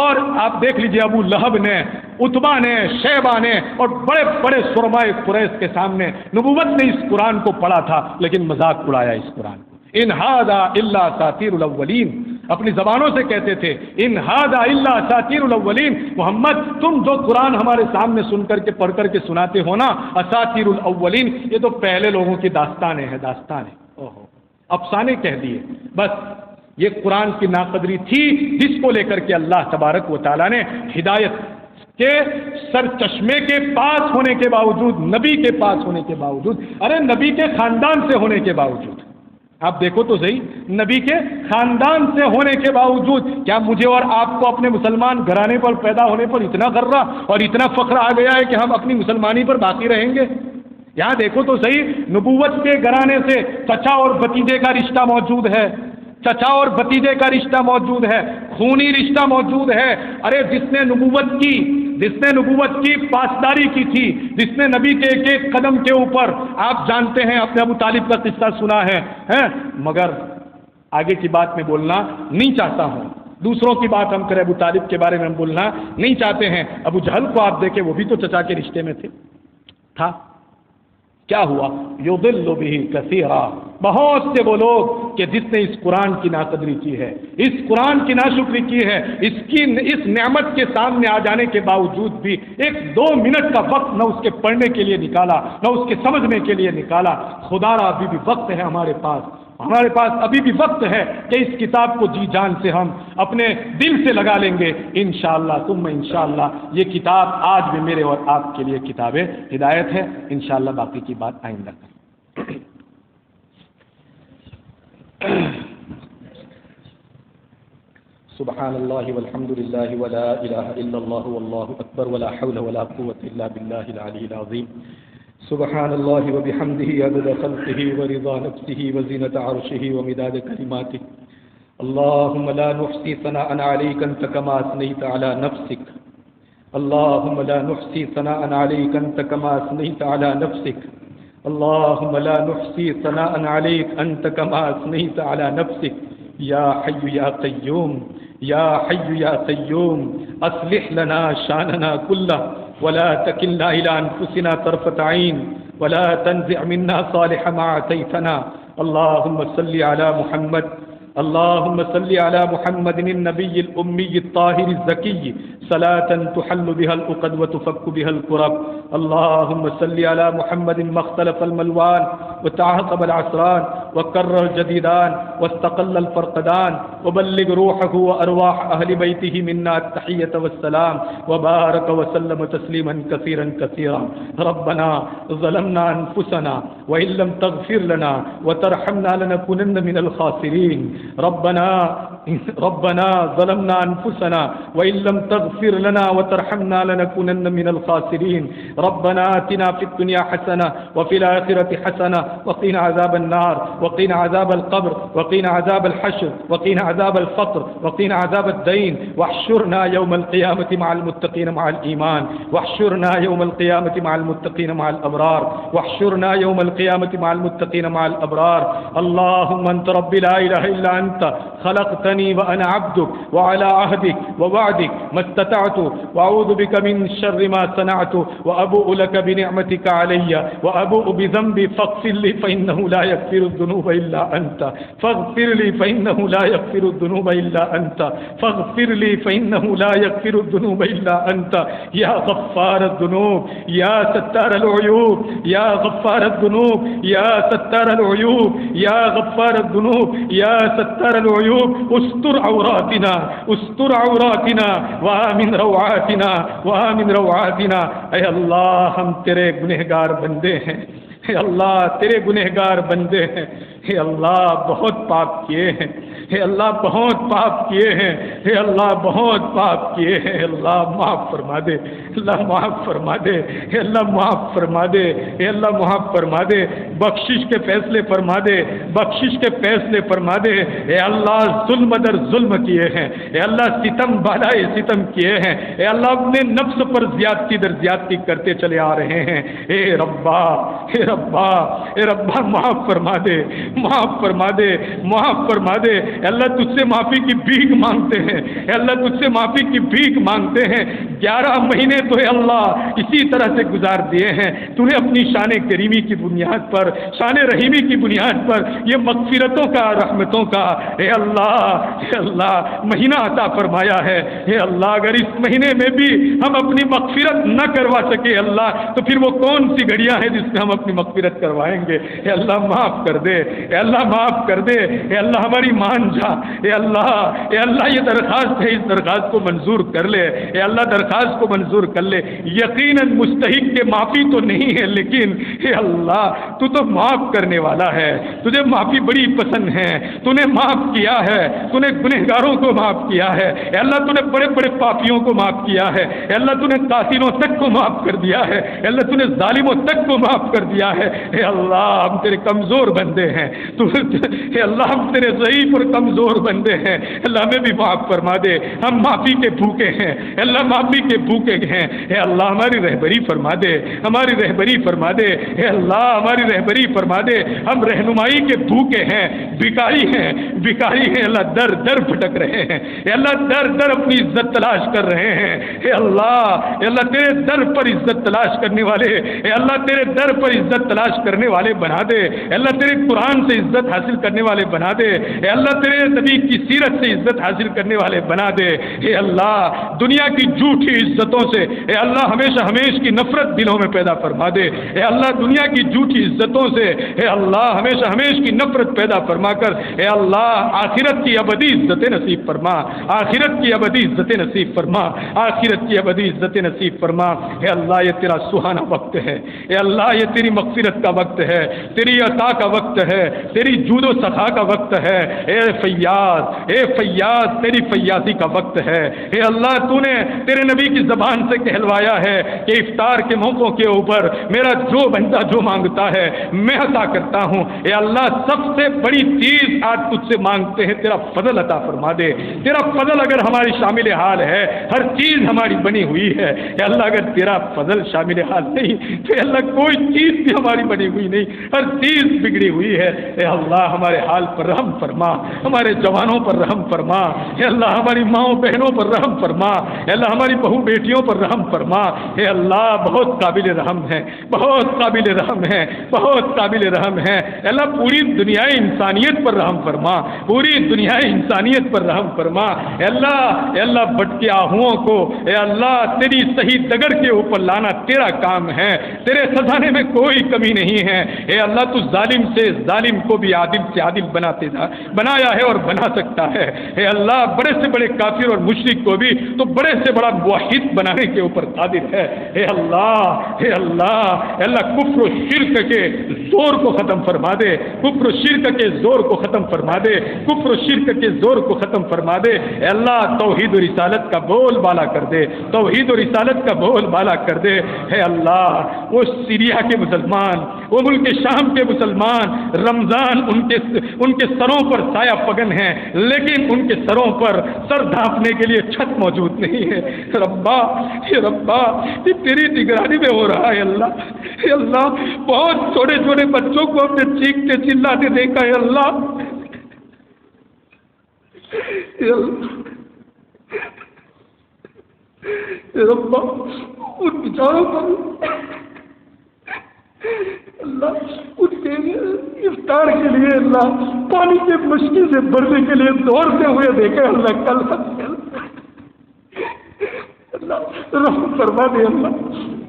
اور آپ دیکھ لیجئے ابو لہب نے، عتبہ نے، شیبہ نے اور بڑے بڑے سرمائے قریش کے سامنے نبوت نے اس قرآن کو پڑھا تھا، لیکن مذاق اڑایا اس قرآن کو. ان ھذا الا اساطیر الاولین، اپنی زبانوں سے کہتے تھے ان ھذا الا اساطیر الاولین، محمد تم جو قرآن ہمارے سامنے سن کر کے پڑھ کر کے سناتے ہو نا، اساطیر الاولین، یہ تو پہلے لوگوں کی داستانیں ہیں. اوہو، افسانے کہہ دیے. بس یہ قرآن کی ناقدری تھی جس کو لے کر کے اللہ تبارک و تعالیٰ نے ہدایت کے سر چشمے کے پاس ہونے کے باوجود، نبی کے پاس ہونے کے باوجود، ارے نبی کے خاندان سے ہونے کے باوجود، آپ دیکھو تو صحیح، نبی کے خاندان سے ہونے کے باوجود، کیا مجھے اور آپ کو اپنے مسلمان گھرانے پر پیدا ہونے پر اتنا غرہ اور اتنا فخر آ گیا ہے کہ ہم اپنی مسلمانی پر باقی رہیں گے؟ یہاں دیکھو تو صحیح، نبوت کے گھرانے سے چچا اور بھتیجے کا رشتہ موجود ہے، چچا اور بھتیجے کا رشتہ موجود ہے، خونی رشتہ موجود ہے. ارے جس نے نبوت کی پاسداری کی تھی، جس نے نبی کے ایک ایک قدم کے اوپر، آپ جانتے ہیں اپنے ابو طالب کا قصہ سنا ہے، مگر آگے کی بات میں بولنا نہیں چاہتا ہوں، دوسروں کی بات ہم کریں، ابو طالب کے بارے میں ہم بولنا نہیں چاہتے ہیں. ابو جہل کو آپ دیکھیں، وہ بھی تو چچا کے رشتے میں تھا. کیا ہوا؟ یضل بہ کثیرا، بہت سے وہ لوگ کہ جس نے اس قرآن کی ناقدری کی ہے، اس قرآن کی ناشکری کی ہے، اس نعمت کے سامنے آ جانے کے باوجود بھی 1-2 منٹ کا وقت نہ اس کے پڑھنے کے لیے نکالا، نہ اس کے سمجھنے کے لیے نکالا. خدا را ابھی بھی وقت ہے ہمارے پاس ابھی بھی وقت ہے کہ اس کتاب کو جی جان سے ہم اپنے دل سے لگا لیں گے. انشاءاللہ ثم انشاءاللہ یہ کتاب آج بھی میرے اور آپ کے لیے کتاب ہدایت ہے. انشاءاللہ باقی کی بات آئندہ کریں. سبحان اللہ والحمد للہ ولا الہ الا اللہ واللہ اکبر ولا حول ولا قوة الا باللہ العلی العظیم. سبحان اللہ وبحمدہ عدد خلقہ ورضا نفسہ وزینة عرشہ ومداد کلماتہ. اللہم لا نحصی ثناء علیک انت کما اثنیت علی نفسک. اللہم لا نحصی ثناء علیک انت کما اثنیت علی نفسک. اللہم لا نحصی ثناء علیک انت کما اثنیت علی نفسک. یا حی یا قیوم، یا حی یا قیوم، اصلح لنا شاننا کلہ ولا تکلنا إلى أنفسنا طرفة عين ولا تنزع منا صالح ما أعطيتنا. اللهم صل على محمد، اللهم صل على محمد النبي الأمي الطاهر الزكي صلاة تحل بها العقد وتفك بها الكرب. اللهم صل على محمد ما اختلف الملوان وتعاقب العسران وكرر الجديدان واستقل الفرقدان، وبلغ روحه وأرواح أهل بيته منا التحية والسلام، وبارك وسلم تسليما كثيرا كثيرا. ربنا ظلمنا أنفسنا وإن لم تغفر لنا وترحمنا لنكونن من الخاسرين. ربنا ربنا ظلمنا انفسنا وان لم تغفر لنا وترحمنا لنكونن من الخاسرين ربنا آتنا في الدنيا حسنة وفي الآخرة حسنة وقنا عذاب النار وقنا عذاب القبر وقنا عذاب الحشر وقنا عذاب الفقر وقنا عذاب الدين واحشرنا يوم القيامة مع المتقين مع الإيمان واحشرنا يوم القيامة مع المتقين مع الأبرار واحشرنا يوم القيامة مع المتقين مع الأبرار اللهم أنت ربي لا إله إلا أنت خلقتني وأنا عبدك وعلى عهدك ووعدك ما استطعت وأعوذ بك من شر ما صنعت وأبوء لك بنعمتك علي وأبوء بذنبي فاغفر لي فإنه لا يغفر الذنوب إلا أنت فاغفر لي فإنه لا يغفر الذنوب إلا أنت فاغفر لي فإنه لا يغفر الذنوب إلا أنت يا غفار الذنوب يا ستار العيوب يا غفار الذنوب يا ستار العيوب يا غفار الذنوب يا ستار العيوب استر عوراتنا استر عوراتنا وآمن روعاتنا وآمن روعاتنا اے اللہ ہم تیرے گنہگار بندے ہیں اے اللہ تیرے گنہگار بندے ہیں اے اللہ بہت پاپ کیے ہیں اے اللہ بہت پاپ کیے ہیں اے اللہ بہت پاپ کیے ہیں اللہ معاف فرما دے اللہ معاف فرما دے اے اللہ معاف فرما دے اے اللہ معاف فرما دے بخشش کے فیصلے فرما دے بخشش کے فیصلے فرما دے اے اللہ ظلم در ظلم کیے ہیں اے اللہ ستم بالائے ستم کیے ہیں اے اللہ اپنے نفس پر زیادتی در زیادتی کرتے چلے آ رہے ہیں اے ربا اے ربا اے ربا معاف فرما دے معاف فرما دے معاف فرما دے اے اللہ تجھ سے معافی کی بھیک مانگتے ہیں اے اللہ تجھ سے معافی کی بھیک مانگتے ہیں 11 مہینے تو اے اللہ اسی طرح سے گزار دیے ہیں تو نے اپنی شان کریمی کی بنیاد پر شان رحیمی کی بنیاد پر یہ مغفرتوں کا رحمتوں کا اے اللہ مہینہ عطا فرمایا ہے اے اللہ اگر اس مہینے میں بھی ہم اپنی مغفرت نہ کروا سکے اللہ تو پھر وہ کون سی گھڑیاں ہیں جس میں ہم اپنی مغفرت کروائیں گے اے اللہ معاف کر دے اے اللہ معاف کر دے اے اللہ ہماری مان جا اے اللہ یہ درخواست ہے اس درخواست کو منظور کر لے اے اللہ درخواست کو منظور کر لے یقیناً مستحق کے معافی تو نہیں ہے لیکن اے اللہ تو معاف کرنے والا ہے تجھے معافی بڑی پسند ہے تو نے معاف کیا ہے تو نے گنہگاروں کو معاف کیا ہے اے اللہ تو نے بڑے بڑے پاپیوں کو معاف کیا ہے اے اللہ تو نے قاتلوں تک کو معاف کر دیا ہے اے اللہ تو نے ظالموں تک کو معاف کر دیا ہے اے اللہ ہم تیرے کمزور بندے ہیں اے اللہ ہم تیرے ضعیف اور کمزور بندے ہیں اللہ ہمیں بھی معاف فرما دے ہم معافی کے بھوکے ہیں اے اللہ معافی کے بھوکے ہیں اے اللہ ہماری رہبری فرما دے ہماری رہبری فرما دے اے اللہ ہماری رہبری فرما دے ہم رہنمائی کے بھوکے ہیں بھکاری ہیں اللہ در در بھٹک رہے ہیں اے اللہ در در اپنی عزت تلاش کر رہے ہیں اے اللہ تیرے در پر عزت تلاش کرنے والے اے اللہ تیرے در پر عزت تلاش کرنے والے بنا دے اے اللہ تیرے قرآن سے عزت حاصل کرنے والے بنا دے اے اللہ تیرے نبی کی سیرت سے عزت حاصل کرنے والے بنا دے اے اللہ دنیا کی جھوٹی عزتوں سے اے اللہ ہمیشہ کی نفرت دلوں میں پیدا فرما دے اے اللہ دنیا کی جھوٹی عزتوں سے اے اللہ ہمیشہ کی نفرت پیدا فرما کر اے اللہ آخرت کی ابدی عزتیں نصیب فرما آخرت کی ابدی عزتیں نصیب فرما آخرت کی ابدی عزتیں نصیب فرما اے اللہ یہ تیرا سہانا وقت ہے اے اللہ یہ تیری مغفرت کا وقت ہے تیری عطا کا وقت ہے تیری جود و سخا کا وقت ہے اے فیاض تیری فیاضی کا وقت ہے اے اللہ تو نے تیرے نبی کی زبان سے کہلوایا ہے کہ افطار کے موقعوں کے اوپر میرا جو بندہ جو مانگتا ہے میں عطا کرتا ہوں اے اللہ سب سے بڑی چیز آج تجھ سے مانگتے ہیں تیرا فضل عطا فرما دے تیرا فضل اگر ہماری شامل حال ہے ہر چیز ہماری بنی ہوئی ہے اے اللہ اگر تیرا فضل شامل حال نہیں تو اے اللہ کوئی چیز بھی ہماری بنی ہوئی نہیں ہر چیز بگڑی ہوئی ہے اے اللہ ہمارے حال پر رحم فرما ہمارے جوانوں پر رحم فرما اے اللہ ہماری ماؤں بہنوں پر رحم فرما اے اللہ ہماری بہو بیٹیوں پر رحم فرما اے اللہ بہت قابل رحم ہے بہت قابل رحم ہے بہت قابل رحم ہے اے اللہ پوری دنیا انسانیت پر رحم فرما پوری دنیا انسانیت پر رحم فرما اے اللہ بھٹکے آہوؤں کو اے اللہ تیری صحیح ڈگر کے اوپر لانا تیرا کام ہے تیرے سزانے میں کوئی کمی نہیں ہے اے اللہ تو ظالم سے ظالم ظالم کو بھی عادل سے عادل بنایا ہے اور بنا سکتا ہے۔ اے اللہ بڑے سے بڑے کافر اور مشرک کو بھی تو بڑے سے بڑا موحد بنانے کے اوپر قادر ہے۔ اے اللہ اے اللہ اے اللہ کفر و شرک کے زور کو ختم فرما دے، کفر و شرک کے زور کو ختم فرما دے، کفر و شرک کے زور کو ختم فرما دے۔ اے اللہ توحید و رسالت کا بول بالا کر دے، توحید و رسالت کا بول بالا کر دے۔ اے اللہ وہ سیریا کے مسلمان، وہ ملک شام کے مسلمان، رمضان ان کے سروں پر سایہ پگن ہے، لیکن ان کے سروں پر سر ڈھانپنے کے لیے چھت موجود نہیں ہے۔ ربا یہ تیری نگرانی میں ہو رہا ہے اللہ۔ اے اللہ بہت چھوٹے چھوٹے بچوں کو اپنے چیختے چلاتے دیکھا ہے اللہ۔ اے ربا ان بیچاروں پر اللہ ان کے افطار کے لیے اللہ پانی کے مشکل سے بھرنے کے لیے دوڑتے ہوئے دیکھے اللہ کل اللہ رحم فرما دے اللہ۔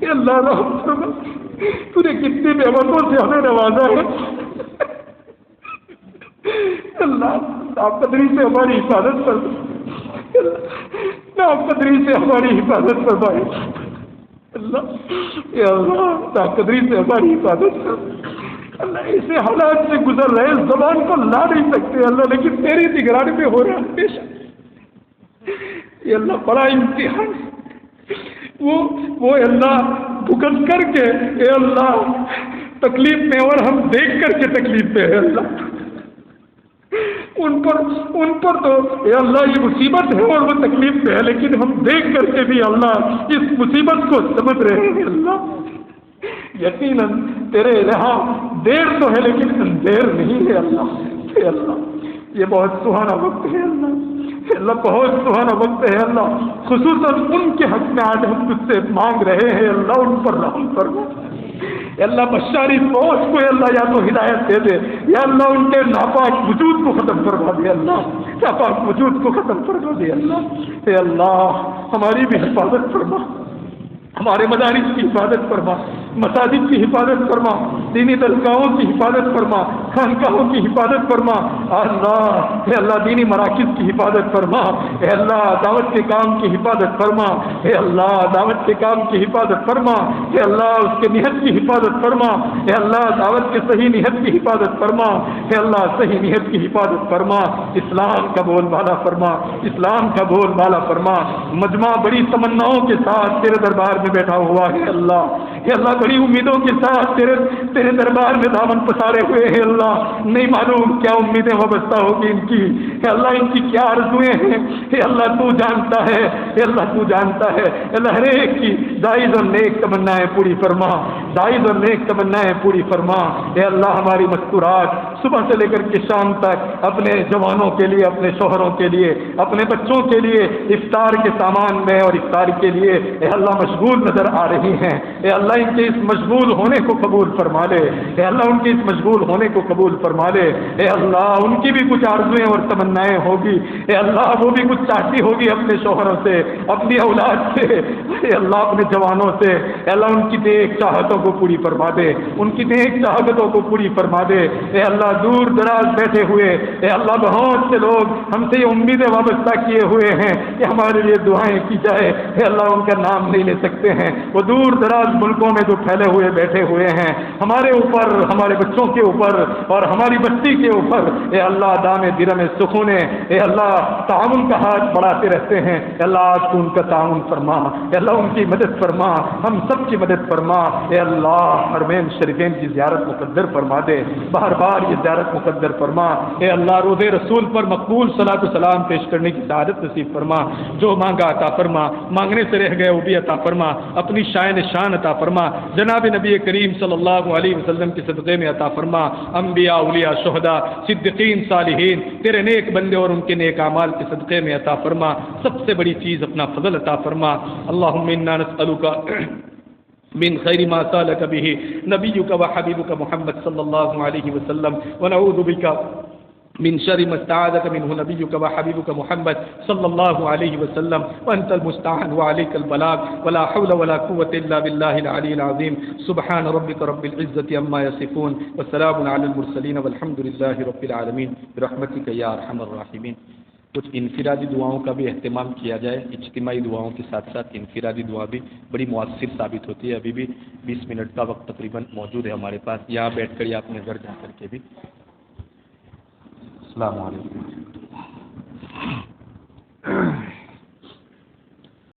اے اللہ رحم فرما، تو نے کتنی نعمتوں سے ہمیں نوازا ہے اللہ۔ آپ قدری سے ہماری حفاظت فرما، آپ قدری سے ہماری حفاظت فرمائے اللہ۔ اے اللہ آپ قدری سے ہماری حفاظت فرما اللہ۔ ایسے حالات سے گزر رہے زبان کو لا نہیں سکتے اللہ، لیکن تیری نگرانی میں ہو رہا ہے۔ اللہ بڑا امتحان وہ اللہ بھگت کر کے اے اللہ تکلیف میں، اور ہم دیکھ کر کے تکلیف میں ہے اللہ۔ ان پر تو اے اللہ یہ مصیبت ہے اور وہ تکلیف میں ہے، لیکن ہم دیکھ کر کے بھی اللہ اس مصیبت کو سمجھ رہے ہیں اللہ۔ یقیناً تیرے یہاں دیر تو ہے لیکن اندھیر نہیں ہے اللہ۔ اے اللہ یہ بہت سہانا وقت ہے اللہ، اللہ بہت سہانا وقت ہے اللہ۔ خصوصاً ان کے حق میں آج ہم تجھ سے مانگ رہے ہیں اللہ، ان پر رحم فرما۔ اللہ بشاری فوج کو اللہ یا تو ہدایت دے دے، یا اللہ ان کے ناپاک وجود کو ختم کروا دے اللہ، ناپاک وجود کو ختم کروا دے اللہ۔ اے اللہ ہماری بھی حفاظت فرما، ہمارے مدارس کی حفاظت فرما، مساجد کی حفاظت فرما، دینی درگاہوں کی حفاظت فرما، خانقاہوں کی حفاظت فرما اللہ۔ اے اللہ دینی مراکز کی حفاظت فرما، اے اللہ دعوت کے کام کی حفاظت فرما، اے اللہ دعوت کے کام کی حفاظت فرما، اے اللہ اس کے نیت کی حفاظت فرما، اے اللہ دعوت کے صحیح نیت کی حفاظت فرما، اے اللہ صحیح نیت کی حفاظت فرما، اسلام کا بول بالا فرما، اسلام کا بول بالا فرما۔ مجمع بڑی تمناؤں کے ساتھ تیرے دربار میں بیٹھا ہوا ہے اللہ، اے اللہ بڑی امیدوں کے ساتھ تیرے دربار میں دامن پسارے ہوئے ہیں اللہ۔ نہیں معلوم کیا امیدیں وابستہ ہوگی ان کی، اے اللہ ان کی کیا آرزویں ہیں، اے اللہ تو جانتا ہے، اے اللہ تو جانتا ہے۔ اے اللہ ہر ایک کی جائز اور نیک تمنائیں پوری فرما، جائز اور نیک تمنائیں پوری فرما۔ اے اللہ ہماری مستورات صبح سے لے کر کے شام تک اپنے جوانوں کے لیے، اپنے شوہروں کے لیے، اپنے بچوں کے لیے افطار کے سامان میں اور افطار کے لیے اے اللہ مشغول نظر آ رہی ہیں۔ اے اللہ ان کے اس مشغول ہونے کو قبول فرما لے، اے اللہ ان کے اس مشغول ہونے کو قبول فرما لے۔ اے اللہ ان کی بھی کچھ آرزویں اور تمنائیں ہوگی، اے اللہ وہ بھی کچھ چاہتی ہوگی اپنے شوہروں سے، اپنی اولاد سے، اے اللہ اپنے جوانوں سے۔ اے اللہ ان کی نیک چاہتوں کو پوری فرما دے، ان کی نیک چاہتوں کو پوری فرما دے۔ اے اللہ دور دراز بیٹھے ہوئے اے اللہ بہت سے لوگ ہم سے یہ امیدیں وابستہ کیے ہوئے ہیں کہ ہمارے لیے دعائیں کی جائے، اے اللہ ان کا نام نہیں لے سکتے ہیں، وہ دور دراز ملکوں میں جو پھیلے ہوئے بیٹھے ہوئے ہیں ہمارے اوپر، ہمارے بچوں کے اوپر اور ہماری بستی کے اوپر اے اللہ دام درم سکون اے اللہ تعاون کا ہاتھ بڑھاتے رہتے ہیں۔ اے اللہ آج تو ان کا تعاون فرما، اے اللہ ان کی مدد فرما، ہم سب کی مدد فرما۔ اے اللہ حرمین شریفین کی زیارت مقدر فرما دے، بار بار یہ زیارت مقدر فرما۔ اے اللہ روض رسول پر مقبول صلاۃ و سلام پیش کرنے کی سعادت نصیب فرما، جو مانگا عطا فرما، مانگنے سے رہ گئے وہ بھی عطا فرما، اپنی شان عطا فرما، جناب نبی کریم صلی اللہ علیہ وسلم کے صدقے میں عطا فرما، انبیاء اولیاء شہداء صدیقین صالحین تیرے نیک بندے اور ان کے نیک اعمال کے صدقے میں عطا فرما۔ سب سے بڑی چیز اپنا فضل عطا فرما۔ اللہم انا نسألک من خیر ما سألک به نبیک و حبیبک محمد صلی اللہ علیہ وسلم ونعوذ بک من شر ما استعاذك منه نبيك وحبيبك محمد صلى الله عليه وسلم وأنت المستعان وعليك البلاغ ولا حول ولا قوة إلا بالله العلي العظيم سبحان ربك رب العزة عما يصفون وسلام على المرسلين والحمد لله رب العالمين برحمتك يا أرحم الراحمين. کچھ انفرادی دعاؤں کا بھی اہتمام کیا جائے. اجتماعی دعاؤں کے ساتھ ساتھ انفرادی دعا بھی بڑی مؤثر ثابت ہوتی ہے. ابھی بھی 20 منٹ کا وقت تقریباً موجود ہے ہمارے پاس. یہاں بیٹھ کر یا اپنے گھر جا کر کے بھی. السلام علیکم.